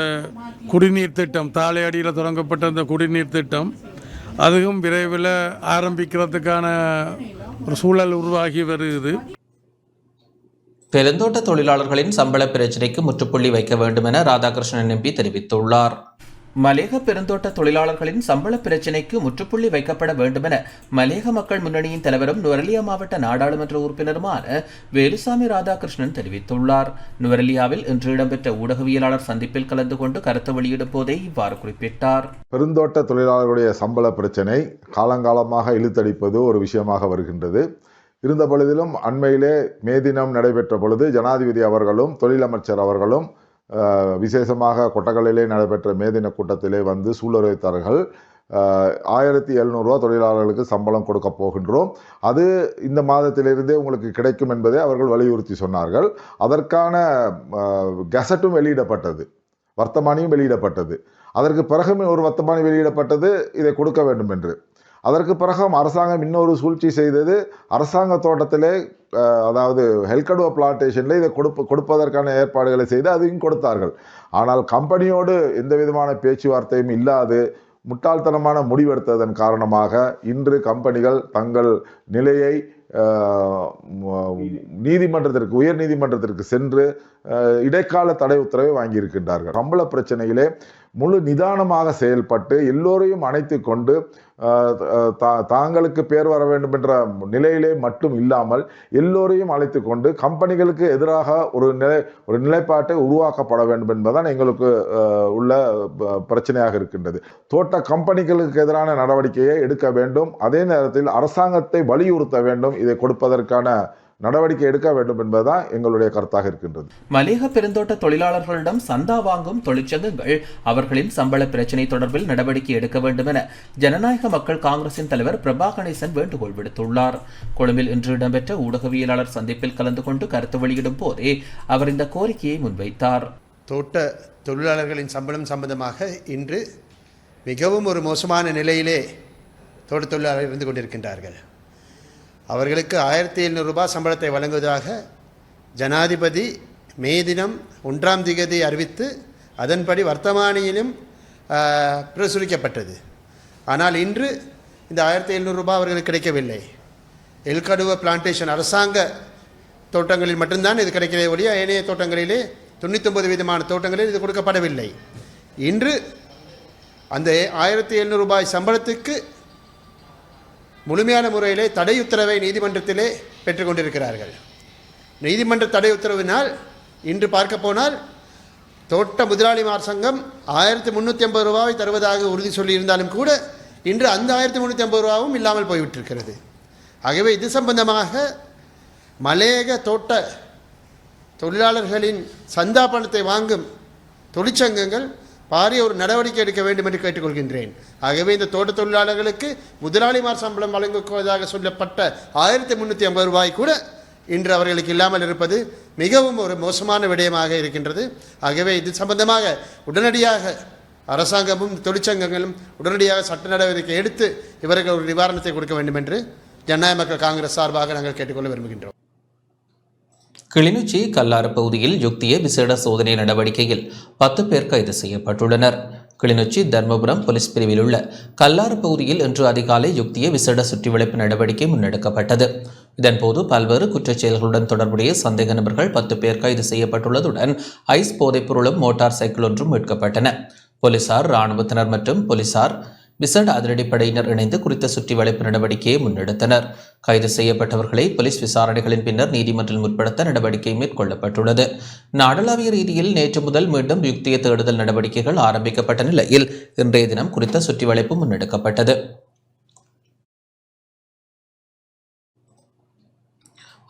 குடிநீர் திட்டம், தாளையடியில் தொடங்கப்பட்ட அந்த குடிநீர் திட்டம் அதுவும் விரைவில் ஆரம்பிக்கிறதுக்கான ஒரு சூழல் உருவாகி வருகிறது. பெருந்தோட்ட தொழிலாளர்களின் சம்பள பிரச்சினைக்கு முற்றுப்புள்ளி வைக்க வேண்டும் என ராதாகிருஷ்ணன் எம்பி தெரிவித்துள்ளார். மலேக பெருந்தோட்ட தொழிலாளர்களின் சம்பள பிரச்சினைக்கு முற்றுப்புள்ளி வைக்கப்பட வேண்டும் என மலேக மக்கள் முன்னணியின் தலைவரும் நுவரெலியா மாவட்ட நாடாளுமன்ற உறுப்பினருமான வேலுசாமி ராதாகிருஷ்ணன் தெரிவித்துள்ளார். நுவரெலியாவில் இன்று இடம்பெற்ற ஊடகவியலாளர் சந்திப்பில் கலந்து கொண்டு கருத்து வெளியிடும் போதே இவ்வாறு குறிப்பிட்டார். பெருந்தோட்ட தொழிலாளர்களுடைய சம்பள பிரச்சினை காலங்காலமாக இழுத்தடிப்பது ஒரு விஷயமாக வருகின்றது. இருந்த பொழுதிலும் அண்மையிலே மே தினம் நடைபெற்ற பொழுது ஜனாதிபதி அவர்களும் தொழிலமைச்சர் அவர்களும் விசேஷமாக கொட்டகலிலே நடைபெற்ற மேதின கூட்டத்திலே வந்து சூளுரைத்தார்கள். 1700 தொழிலாளர்களுக்கு சம்பளம் கொடுக்க போகின்றோம், அது இந்த மாதத்திலிருந்தே உங்களுக்கு கிடைக்கும் என்பதை அவர்கள் வலியுறுத்தி சொன்னார்கள். அதற்கான கெசட்டும் வெளியிடப்பட்டது, வர்த்தமானியும் வெளியிடப்பட்டது. அதற்கு பிறகு ஒரு வர்த்தமானி வெளியிடப்பட்டது இதை கொடுக்க வேண்டும் என்று. அதற்கு பிறகு அரசாங்கம் இன்னொரு சூழ்ச்சி செய்தது. அரசாங்க தோட்டத்திலே, அதாவது ஹெல்கடுவா பிளான்டேஷனில் இதை கொடுப்பதற்கான ஏற்பாடுகளை செய்து அதையும் கொடுத்தார்கள். ஆனால் கம்பெனியோடு எந்த விதமான பேச்சுவார்த்தையும் இல்லாது முட்டாள்தனமான முடிவெடுத்ததன் காரணமாக இன்று கம்பெனிகள் தங்கள் நிலையை நீதிமன்றத்திற்கு, உயர் நீதிமன்றத்திற்கு சென்று இடைக்கால தடை உத்தரவை வாங்கியிருக்கின்றார்கள். சம்பள பிரச்சனையிலே முழு நிதானமாக செயல்பட்டு எல்லோரையும் அணைத்து கொண்டு தாங்களுக்கு பேர் வர வேண்டும் என்ற நிலையிலே மட்டும் இல்லாமல் எல்லோரையும் அழைத்து கொண்டு கம்பெனிகளுக்கு எதிராக ஒரு நிலைப்பாட்டை உருவாக்கப்பட வேண்டும் என்பதுதான் எங்களுக்கு உள்ள பிரச்சனையாக இருக்கின்றது. தோட்ட கம்பெனிகளுக்கு எதிரான நடவடிக்கையை எடுக்க வேண்டும், அதே நேரத்தில் அரசாங்கத்தை வலியுறுத்த வேண்டும், இதை கொடுப்பதற்கான நடவடிக்கை எடுக்க வேண்டும் என்பதுதான் எங்களுடைய கருத்தாக இருக்கின்றது. மலேக பெருந்தோட்ட தொழிலாளர்களிடம் சந்தா வாங்கும் தொழிற்சங்கங்கள் அவர்களின் சம்பள பிரச்சினை தொடர்பில் நடவடிக்கை எடுக்க வேண்டும் என ஜனநாயக மக்கள் காங்கிரசின் தலைவர் பிரபா கணேசன் வேண்டுகோள் விடுத்துள்ளார். கொழும்பில் இன்று இடம்பெற்ற ஊடகவியலாளர் சந்திப்பில் கலந்து கொண்டு கருத்து வெளியிடும் போதே அவர் இந்த கோரிக்கையை முன்வைத்தார். தோட்ட தொழிலாளர்களின் சம்பளம் சம்பந்தமாக இன்று மிகவும் ஒரு மோசமான நிலையிலே தோட்ட தொழிலாளர்கள் இருந்து கொண்டிருக்கின்றார்கள். அவர்களுக்கு 1700 ரூபாய் சம்பளத்தை வழங்குவதாக ஜனாதிபதி மே தினம் 1ஆம் திகதி அறிவித்து அதன்படி வர்த்தமானியிலும் பிரசுரிக்கப்பட்டது. ஆனால் இன்று இந்த 1700 ரூபாய் அவர்களுக்கு கிடைக்கவில்லை. எல்கடுவா பிளான்டேஷன் அரசாங்க தோட்டங்களில் மட்டும்தான் இது கிடைக்கிறதே ஒழிய ஏனைய தோட்டங்களிலே 99% தோட்டங்களில் இது கொடுக்கப்படவில்லை. இன்று அந்த 1700 ரூபாய் சம்பளத்துக்கு முழுமையான முறையிலே தடை உத்தரவை நீதிமன்றத்திலே பெற்றுக்கொண்டிருக்கிறார்கள். நீதிமன்ற தடை உத்தரவினால் இன்று பார்க்க போனால் தோட்ட முதலாளிமார் சங்கம் 1350 ரூபாய் தருவதாக உறுதி சொல்லியிருந்தாலும் கூட இன்று அந்த 1350 ரூபாவும் இல்லாமல் போய்விட்டிருக்கிறது. ஆகவே இது சம்பந்தமாக மலேக தோட்ட தொழிலாளர்களின் சந்தா பணத்தை வாங்கும் தொழிற்சங்கங்கள் பாரிய ஒரு நடவடிக்கை எடுக்க வேண்டும் என்று கேட்டுக்கொள்கின்றேன். ஆகவே இந்த தோட்ட தொழிலாளர்களுக்கு முதலாளிமார் சம்பளம் வழங்குவதாக சொல்லப்பட்ட 1350 ரூபாய் கூட இன்று அவர்களுக்கு இல்லாமல் இருப்பது மிகவும் ஒரு மோசமான விடயமாக இருக்கின்றது. ஆகவே இது சம்பந்தமாக உடனடியாக அரசாங்கமும் தொழிற்சங்கங்களும் உடனடியாக சட்ட நடவடிக்கை எடுத்து இவர்கள் ஒரு நிவாரணத்தை கொடுக்க வேண்டும் என்று ஜனநாயக மக்கள் காங்கிரஸ் சார்பாக நாங்கள் கேட்டுக்கொள்ள விரும்புகின்றோம். கிளிநொச்சி கல்லாறு பகுதியில் யுக்திய விசேட சோதனை நடவடிக்கையில் 10 பேர் கைது செய்யப்பட்டுள்ளனர். கிளிநொச்சி தர்மபுரம் போலீஸ் பிரிவில் உள்ள கல்லாறு பகுதியில் இன்று அதிகாலை யுக்திய விசேட சுற்றிவளைப்பு நடவடிக்கை முன்னெடுக்கப்பட்டது. இதன்போது பல்வேறு குற்றச் செயல்களுடன் தொடர்புடைய சந்தேக நபர்கள் 10 பேர் கைது செய்யப்பட்டுள்ளதுடன் ஐஸ் போதைப் பொருளும் மோட்டார் சைக்கிள் ஒன்றும் மீட்கப்பட்டன. போலீசார், இராணுவத்தினர் மற்றும் போலீசார் விசேட அதிரடிப்படையினர் இணைந்து குறித்த சுற்றி வளைப்பு நடவடிக்கையை முன்னெடுத்தனர். கைது செய்யப்பட்டவர்களை போலீஸ் விசாரணைகளின் பின்னர் நீதிமன்றில் முற்படுத்த நடவடிக்கை மேற்கொள்ளப்பட்டுள்ளது. நாடளாவிய ரீதியில் நேற்று முதல் மீண்டும் யுக்திய தேடுதல் நடவடிக்கைகள் ஆரம்பிக்கப்பட்ட நிலையில் இன்றைய தினம் குறித்த சுற்றி வளைப்பு முன்னெடுக்கப்பட்டது.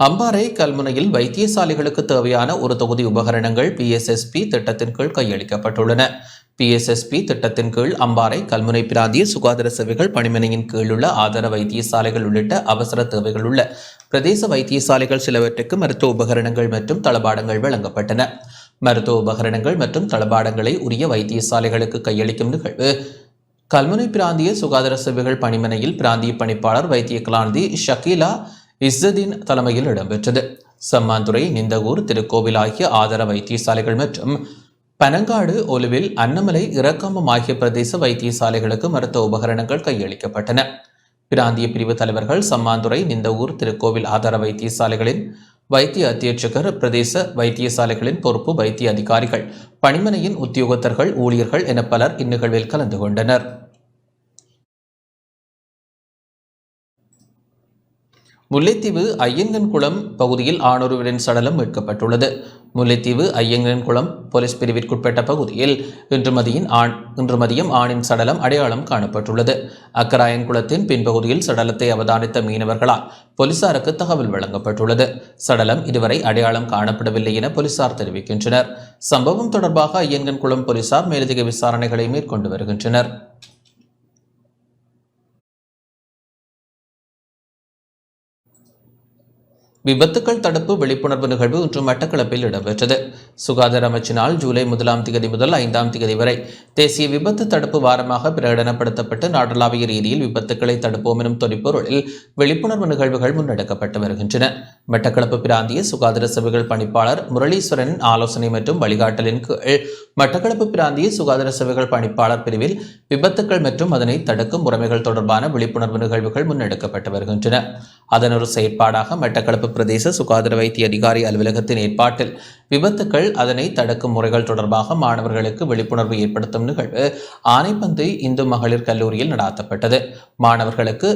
அம்பாறை கல்முனையில் வைத்தியசாலைகளுக்கு தேவையான ஒரு தொகுதி உபகரணங்கள் PSSP திட்டத்தின் கீழ் கையளிக்கப்பட்டுள்ளன. PSSP திட்டத்தின் கீழ் அம்பாறை கல்முனை பிராந்திய சுகாதார சேவைகள் பணிமனையின் கீழுள்ள ஆதார வைத்தியசாலைகள் உள்ளிட்ட அவசர தேவைகள் உள்ள பிரதேச வைத்தியசாலைகள் சிலவற்றுக்கு மருத்துவ உபகரணங்கள் மற்றும் தளபாடங்கள் வழங்கப்பட்டன. மருத்துவ உபகரணங்கள் மற்றும் தளபாடங்களை உரிய வைத்தியசாலைகளுக்கு கையளிக்கும் நிகழ்வு கல்முனை பிராந்திய சுகாதார சேவைகள் பணிமனையில் பிராந்திய பணிப்பாளர் வைத்திய கலாநிதி ஷக்கீலா இஸ்ஸதீன் தலைமையில் இடம்பெற்றது. சம்மாந்துறை, நிந்தகூர், திருக்கோவில் ஆகிய ஆதார வைத்தியசாலைகள் மற்றும் பனங்காடு, ஒலுவில், அன்னமலை, இறக்கம்பம் ஆகிய பிரதேச வைத்தியசாலைகளுக்கு மருத்துவ உபகரணங்கள் கையளிக்கப்பட்டன. பிராந்திய பிரிவு தலைவர்கள் சம்மாந்துறை, நிந்தகூர், திருக்கோவில் ஆதார வைத்தியசாலைகளின் வைத்திய அத்தியட்சகர், பிரதேச வைத்தியசாலைகளின் பொறுப்பு வைத்திய அதிகாரிகள், பணிமனையின் உத்தியோகத்தர்கள், ஊழியர்கள் என பலர் இந்நிகழ்வில் கலந்து கொண்டனர். முல்லைத்தீவு ஐயங்கன்குளம் பகுதியில் ஆணொருவரின் சடலம் மீட்கப்பட்டுள்ளது. முல்லைத்தீவு ஐயங்கன்குளம் போலீஸ் பிரிவிற்குட்பட்ட பகுதியில் இன்று மதியம் ஆணின் சடலம் அடையாளம் காணப்பட்டுள்ளது. அக்கராயன்குளத்தின் பின்பகுதியில் சடலத்தை அவதானித்த மீனவர்களால் போலீசாருக்கு தகவல் வழங்கப்பட்டுள்ளது. சடலம் இதுவரை அடையாளம் காணப்படவில்லை என போலீசார் தெரிவிக்கின்றனர். சம்பவம் தொடர்பாக ஐயங்கன்குளம் போலீசார் மேலதிக விசாரணைகளை மேற்கொண்டு வருகின்றனர். விபத்துக்கள் தடுப்பு விழிப்புணர்வு நிகழ்வு இன்று மட்டக்களப்பில் இடம்பெற்றது. சுகாதார அமைச்சினால் ஜூலை 1ஆம் தேதி முதல் 5ஆம் தேதி வரை தேசிய விபத்து தடுப்பு வாரமாக பிரகடனப்படுத்தப்பட்டு நாடளாவிய ரீதியில் விபத்துக்களை தடுப்போம் எனும் தொனிப்பொருளில் விழிப்புணர்வு நிகழ்வுகள் முன்னெடுக்கப்பட்டு வருகின்றன. மட்டக்களப்பு பிராந்திய சுகாதார சேவைகள் பணிப்பாளர் முரளீஸ்வரனின் ஆலோசனை மற்றும் வழிகாட்டலின் கீழ் மட்டக்களப்பு பிராந்திய சுகாதார சேவைகள் பணிப்பாளர் பிரிவில் விபத்துக்கள் மற்றும் அதனை தடுக்கும் முறைமைகள் தொடர்பான விழிப்புணர்வு நிகழ்வுகள் முன்னெடுக்கப்பட்டு வருகின்றன. அதன் ஒரு செயற்பாடாக மட்டக்களப்பு பிரதேச சுகாதார வைத்திய அதிகாரி அலுவலகத்தின் ஏற்பாட்டில் விபத்துக்கள், அதனை தடுக்கும் முறைகள் தொடர்பாக மாணவர்களுக்கு விழிப்புணர்வு ஏற்படுத்தும் நிகழ்வு ஆனைப்பந்தை இந்து மகளிர் கல்லூரியில் நடாத்தப்பட்டது. மாணவர்களுக்கு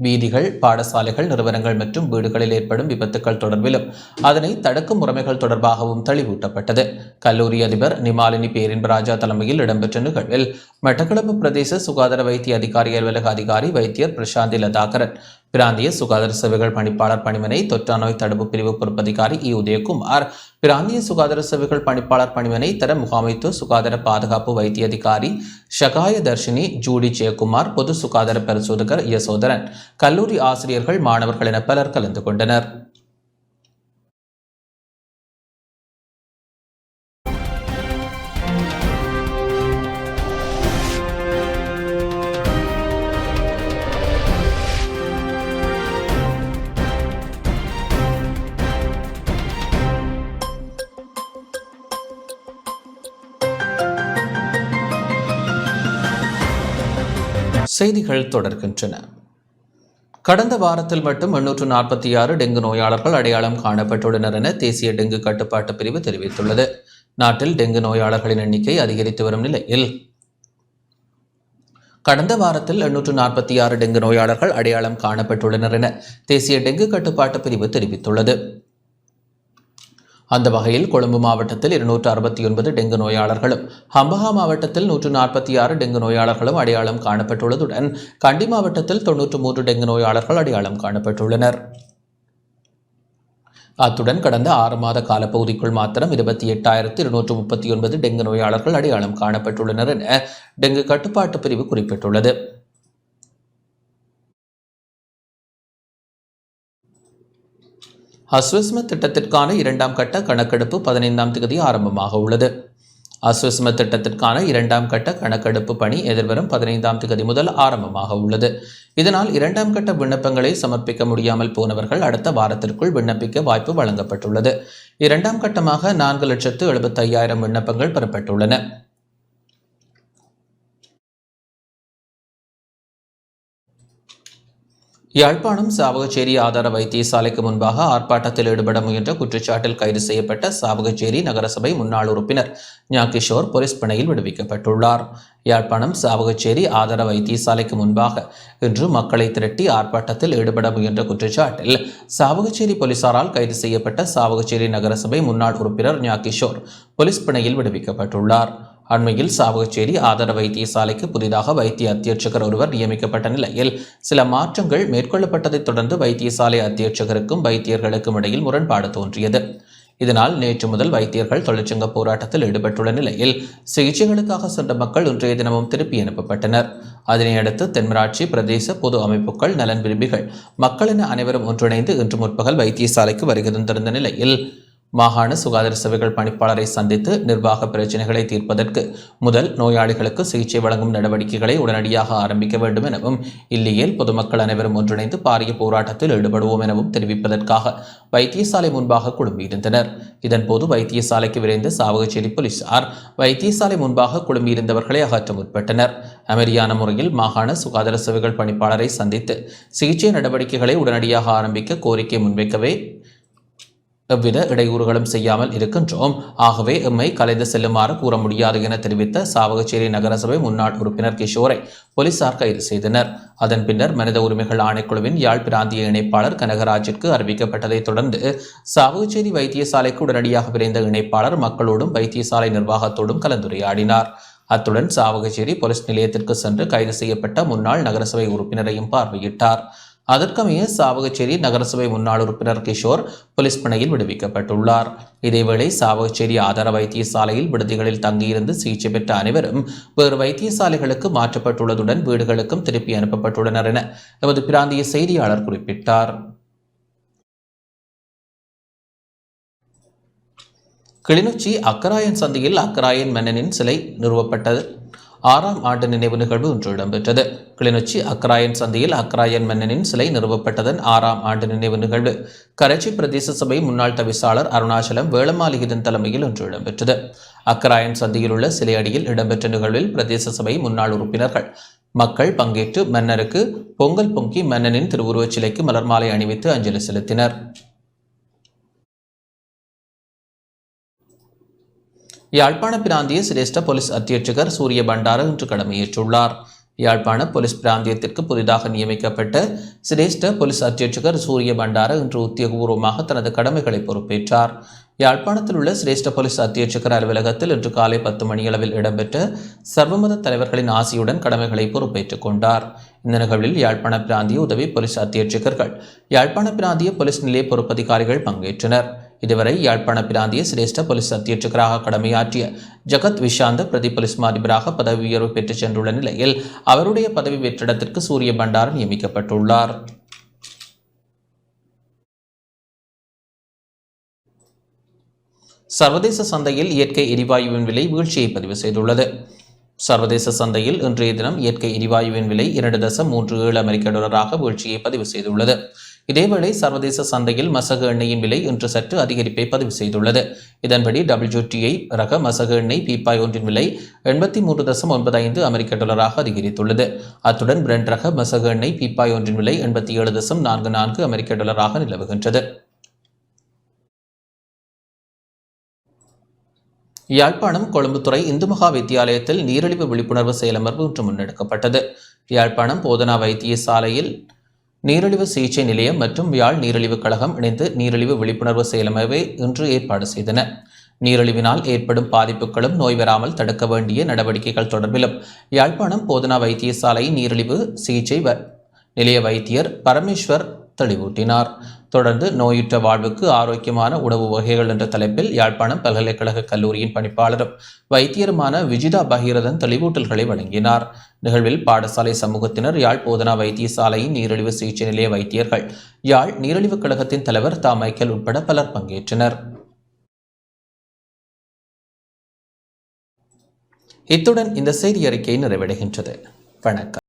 வீதிகள், பாடசாலைகள், நிறுவனங்கள் மற்றும் வீடுகளில் ஏற்படும் விபத்துக்கள் தொடர்பிலும் அதனை தடுக்கும் முறைமைகள் தொடர்பாகவும் தெளிவூட்டப்பட்டது. கல்லூரி அதிபர் நிமாலினி பேரின்பராஜா தலைமையில் இடம்பெற்ற நிகழ்வில் மட்டக்களப்பு பிரதேச சுகாதார வைத்திய அதிகாரி அலுவலக அதிகாரி வைத்தியர் பிரசாந்தி லதாகரன், பிராந்திய சுகாதார சேவைகள் பணிப்பாளர் பணிமனை தொற்றா நோய் தடுப்பு பிரிவு பொறுப்பதிகாரி இ உதயகுமார், பிராந்திய சுகாதார சேவைகள் பணிப்பாளர் பணிமனை தர முகாமைத்துவ சுகாதார பாதுகாப்பு வைத்திய அதிகாரி ஷகாய தர்ஷினி, ஜூடி ஜெயக்குமார், பொது சுகாதார பரிசோதகர் யசோதரன், கல்லூரி ஆசிரியர்கள், மாணவர்கள் என பலர் கலந்து கொண்டனர். செய்திகள் தொடர்கின்றன. கடந்த வாரத்தில் மட்டும் 846 டெங்கு நோயாளர்கள் அடையாளம் காணப்பட்டுள்ளனர் என தேசிய டெங்கு கட்டுப்பாட்டு பிரிவு தெரிவித்துள்ளது. நாட்டில் டெங்கு நோயாளர்களின் எண்ணிக்கை அதிகரித்து வரும் நிலையில் கடந்த வாரத்தில் 846 டெங்கு நோயாளர்கள் அடையாளம் காணப்பட்டுள்ளனர் என தேசிய டெங்கு கட்டுப்பாட்டு பிரிவு தெரிவித்துள்ளது. அந்த வகையில் கொழும்பு மாவட்டத்தில் 269 டெங்கு நோயாளர்களும், ஹம்பஹா மாவட்டத்தில் 146 டெங்கு நோயாளர்களும் அடையாளம் காணப்பட்டுள்ளதுடன் கண்டி மாவட்டத்தில் 93 டெங்கு நோயாளர்கள் அடையாளம் காணப்பட்டுள்ளனர். அத்துடன் கடந்த 6 மாத காலப்பகுதிக்குள் மாத்திரம் 28,239 டெங்கு நோயாளர்கள் அடையாளம் காணப்பட்டுள்ளனர் என டெங்கு கட்டுப்பாட்டு பிரிவு குறிப்பிட்டுள்ளது. அஸ்வஸ்ம திட்டத்திற்கான 2ஆம் கட்ட கணக்கெடுப்பு 15ஆம் தேதி ஆரம்பமாக உள்ளது. அஸ்வஸ்ம திட்டத்திற்கான 2ஆம் கட்ட கணக்கெடுப்பு பணி எதிர்வரும் 15ஆம் தேதி முதல் ஆரம்பமாக உள்ளது. இதனால் 2ஆம் கட்ட விண்ணப்பங்களை சமர்ப்பிக்க முடியாமல் போனவர்கள் அடுத்த வாரத்திற்குள் விண்ணப்பிக்க வாய்ப்பு வழங்கப்பட்டுள்ளது. 2ஆம் கட்டமாக 4,75,000 விண்ணப்பங்கள் பெறப்பட்டுள்ளன. யாழ்ப்பாணம் சாவகச்சேரி ஆதார வைத்தியசாலைக்கு முன்பாக ஆர்ப்பாட்டத்தில் ஈடுபட முயன்ற குற்றச்சாட்டில் கைது செய்யப்பட்ட சாவகச்சேரி நகரசபை முன்னாள் உறுப்பினர் ஞாகிஷோர் போலீஸ் பிணையில் விடுவிக்கப்பட்டுள்ளார். யாழ்ப்பாணம் சாவகச்சேரி ஆதார வைத்தியசாலைக்கு முன்பாக இன்று மக்களை திரட்டி ஆர்ப்பாட்டத்தில் ஈடுபட முயன்ற குற்றச்சாட்டில் சாவகச்சேரி போலீசாரால் கைது செய்யப்பட்ட சாவகச்சேரி நகரசபை முன்னாள் உறுப்பினர் ஞாகிஷோர் போலீஸ் பிணையில் விடுவிக்கப்பட்டுள்ளார். அண்மையில் சாவகச்சேரி ஆதார வைத்தியசாலைக்கு புதிதாக வைத்திய அத்தியட்சகர் ஒருவர் நியமிக்கப்பட்ட நிலையில் சில மாற்றங்கள் மேற்கொள்ளப்பட்டதைத் தொடர்ந்து வைத்தியசாலை அத்தியட்சகருக்கும் வைத்தியர்களுக்கும் இடையில் முரண்பாடு தோன்றியது. இதனால் நேற்று முதல் வைத்தியர்கள் தொழிற்சங்க போராட்டத்தில் ஈடுபட்டுள்ள நிலையில் சிகிச்சைகளுக்காக சென்ற மக்கள் இன்றைய தினமும் திருப்பி அனுப்பப்பட்டனர். அதனையடுத்து தென்மராட்சி பிரதேச பொது அமைப்புகள், நலன் விரும்பிகள், மக்கள் என அனைவரும் ஒன்றிணைந்து இன்று முற்பகல் வைத்தியசாலைக்கு வருகை தந்திருந்த நிலையில் மாகாண சுகாதார சேவைகள் பணிப்பாளரை சந்தித்து நிர்வாக பிரச்சினைகளை தீர்ப்பதற்கு முதல் நோயாளிகளுக்கு சிகிச்சை வழங்கும் நடவடிக்கைகளை உடனடியாக ஆரம்பிக்க வேண்டும் எனவும், இல்லையேல் பொதுமக்கள் அனைவரும் ஒன்றிணைந்து பாரிய போராட்டத்தில் ஈடுபடுவோம் எனவும் தெரிவிப்பதற்காக வைத்தியசாலை முன்பாக குழும்பியிருந்தனர். இதன்போது வைத்தியசாலைக்கு விரைந்த சாவகச்சேரி போலீசார் வைத்தியசாலை முன்பாக குழும்பியிருந்தவர்களை அகற்ற முற்பட்டனர். அமைதியான முறையில் மாகாண சுகாதார சேவைகள் பணிப்பாளரை சந்தித்து சிகிச்சை நடவடிக்கைகளை உடனடியாக ஆரம்பிக்க கோரிக்கை முன்வைக்கவே எவ்வித இடையூறுகளும் செய்யாமல் இருக்கின்றோம். ஆகவே எம்மை கலைந்து செல்லுமாறு கூற முடியாது என தெரிவித்த சாவகச்சேரி நகரசபை முன்னாள் உறுப்பினர் கிஷோரை போலீசார் கைது செய்தனர். அதன் பின்னர் மனித உரிமைகள் ஆணைக்குழுவின் யாழ் பிராந்திய இணைப்பாளர் கனகராஜிற்கு அறிவிக்கப்பட்டதைத் தொடர்ந்து சாவகச்சேரி வைத்தியசாலைக்கு உடனடியாக விரைந்த இணைப்பாளர் மக்களோடும் வைத்தியசாலை நிர்வாகத்தோடும் கலந்துரையாடினார். அத்துடன் சாவகச்சேரி போலீஸ் நிலையத்திற்கு சென்று கைது செய்யப்பட்ட முன்னாள் நகரசபை உறுப்பினரையும் பார்வையிட்டார். அதற்கமைய சாவகச்சேரி நகரசபை முன்னாள் உறுப்பினர் கிஷோர் போலீஸ் பிணையில் விடுவிக்கப்பட்டுள்ளார். இதேவேளை சாவகச்சேரி ஆதார வைத்தியசாலையில் விடுதிகளில் தங்கியிருந்து சிகிச்சை பெற்ற அனைவரும் வேறு வைத்தியசாலைகளுக்கு மாற்றப்பட்டுள்ளதுடன் வீடுகளுக்கும் திருப்பி அனுப்பப்பட்டுள்ளனர் என எமது பிராந்திய செய்தியாளர் குறிப்பிட்டார். கிளிநொச்சி அக்கராயன் சந்தையில் அக்கராயன் மன்னனின் சிலை நிறுவப்பட்டது 6ஆம் ஆண்டு நினைவு நிகழ்வு இன்று இடம்பெற்றது. கிளிநொச்சி அக்கராயன் சந்தையில் அக்கராயன் மன்னனின் சிலை நிறுவப்பட்டதன் 6ஆம் ஆண்டு நினைவு நிகழ்வு கரைச்சி பிரதேச சபை முன்னாள் தவிசாளர் அருணாச்சலம் வேளமாலிகிதன் தலைமையில் இன்று இடம்பெற்றது. அக்கராயன் சந்தையில் உள்ள சிலை அடியில் இடம்பெற்ற நிகழ்வில் பிரதேச சபை முன்னாள் உறுப்பினர்கள் மக்கள் பங்கேற்று மன்னருக்கு பொங்கல் பொங்கி மன்னனின் திருவுருவச் சிலைக்கு மலர் மாலை அணிவித்து அஞ்சலி செலுத்தினர். யாழ்ப்பாண பிராந்திய சிரேஷ்ட போலீஸ் அத்தியட்சகர் சூரிய பண்டார இன்று கடமையேற்றுள்ளார். யாழ்ப்பாண போலீஸ் பிராந்தியத்திற்கு புதிதாக நியமிக்கப்பட்ட சிரேஷ்ட போலீஸ் அத்தியட்சகர் சூரிய பண்டார இன்று உத்தியோகபூர்வமாக தனது கடமைகளை பொறுப்பேற்றார். யாழ்ப்பாணத்தில் உள்ள சிரேஷ்ட போலீஸ் அத்தியட்சகர் அலுவலகத்தில் இன்று காலை 10 மணியளவில் இடம்பெற்ற சர்வமத தலைவர்களின் ஆசியுடன் கடமைகளை பொறுப்பேற்றுக் கொண்டார். இந்த நிகழ்வில் யாழ்ப்பாண பிராந்திய உதவி போலீஸ் அத்தியட்சகர்கள், யாழ்ப்பாண பிராந்திய போலீஸ் நிலைய பொறுப்பதிகாரிகள் பங்கேற்றனர். இதுவரை யாழ்ப்பாண பிராந்திய சிரேஷ்ட போலீஸ் அத்தியட்சகராக கடமையாற்றிய ஜகத் விஷாந்த பிரதி போலீஸ் மாதிபராக பதவி உயர்வு பெற்று சென்றுள்ள நிலையில் அவருடைய பதவி வெற்றிடத்திற்கு சூரிய பண்டார நியமிக்கப்பட்டுள்ளார். சர்வதேச சந்தையில் இயற்கை எரிவாயுவின் விலை வீழ்ச்சியை பதிவு செய்துள்ளது. சர்வதேச சந்தையில் இன்றைய தினம் இயற்கை எரிவாயுவின் விலை 2.37 அமெரிக்க டாலராக வீழ்ச்சியை பதிவு செய்துள்ளது. இதேவேளை சர்வதேச சந்தையில் மசகு எண்ணெயின் விலை இன்று சற்று அதிகரிப்பை பதிவு செய்துள்ளது. இதன்படி WTI ரக மசகு எண்ணெய் பீப்பாய் ஒன்றின் விலை 83.95 அமெரிக்க டாலராக அதிகரித்துள்ளது. அத்துடன் பிரெண்ட் ரக மசகு எண்ணெய் பீப்பாய் ஒன்றின் விலை 87.44 அமெரிக்க டாலராக நிலவுகின்றது. யாழ்ப்பாணம் கொழும்புத்துறை இந்து மகா வித்தியாலயத்தில் நீரிழிவு விழிப்புணர்வு செயலமர்வு இன்று முன்னெடுக்கப்பட்டது. யாழ்ப்பாணம் போதனா வைத்தியசாலையில் நீரிழிவு சிகிச்சை நிலையம் மற்றும் யாழ் நீரிழிவு கழகம் இணைந்து நீரிழிவு விழிப்புணர்வு செயலமர்வை இன்று ஏற்பாடு செய்தன. நீரிழிவினால் ஏற்படும் பாதிப்புகளும் நோய் வராமல் தடுக்க வேண்டிய நடவடிக்கைகள் தொடர்பிலும் யாழ்ப்பாணம் போதனா வைத்தியசாலை நீரிழிவு சிகிச்சை நிலைய வைத்தியர் பரமேஸ்வர் தெளிவூட்டினார். தொடர்ந்து நோயுற்ற வாழ்வுக்கு ஆரோக்கியமான உணவு வகைகள் என்ற தலைப்பில் யாழ்ப்பாணம் பல்கலைக்கழக கல்லூரியின் பணிப்பாளரும் வைத்தியருமான விஜிதா பகீரதன் தெளிவூட்டல்களை வழங்கினார். நிகழ்வில் பாடசாலை சமூகத்தினர், யாழ் போதனா வைத்தியசாலையின் நீரிழிவு சிகிச்சை நிலைய வைத்தியர்கள், யாழ் நீரிழிவு கழகத்தின் தலைவர் தா மைக்கேல் உட்பட பலர் பங்கேற்றனர். இத்துடன் இந்த செய்தி அறிக்கை நிறைவடைகின்றது. வணக்கம்.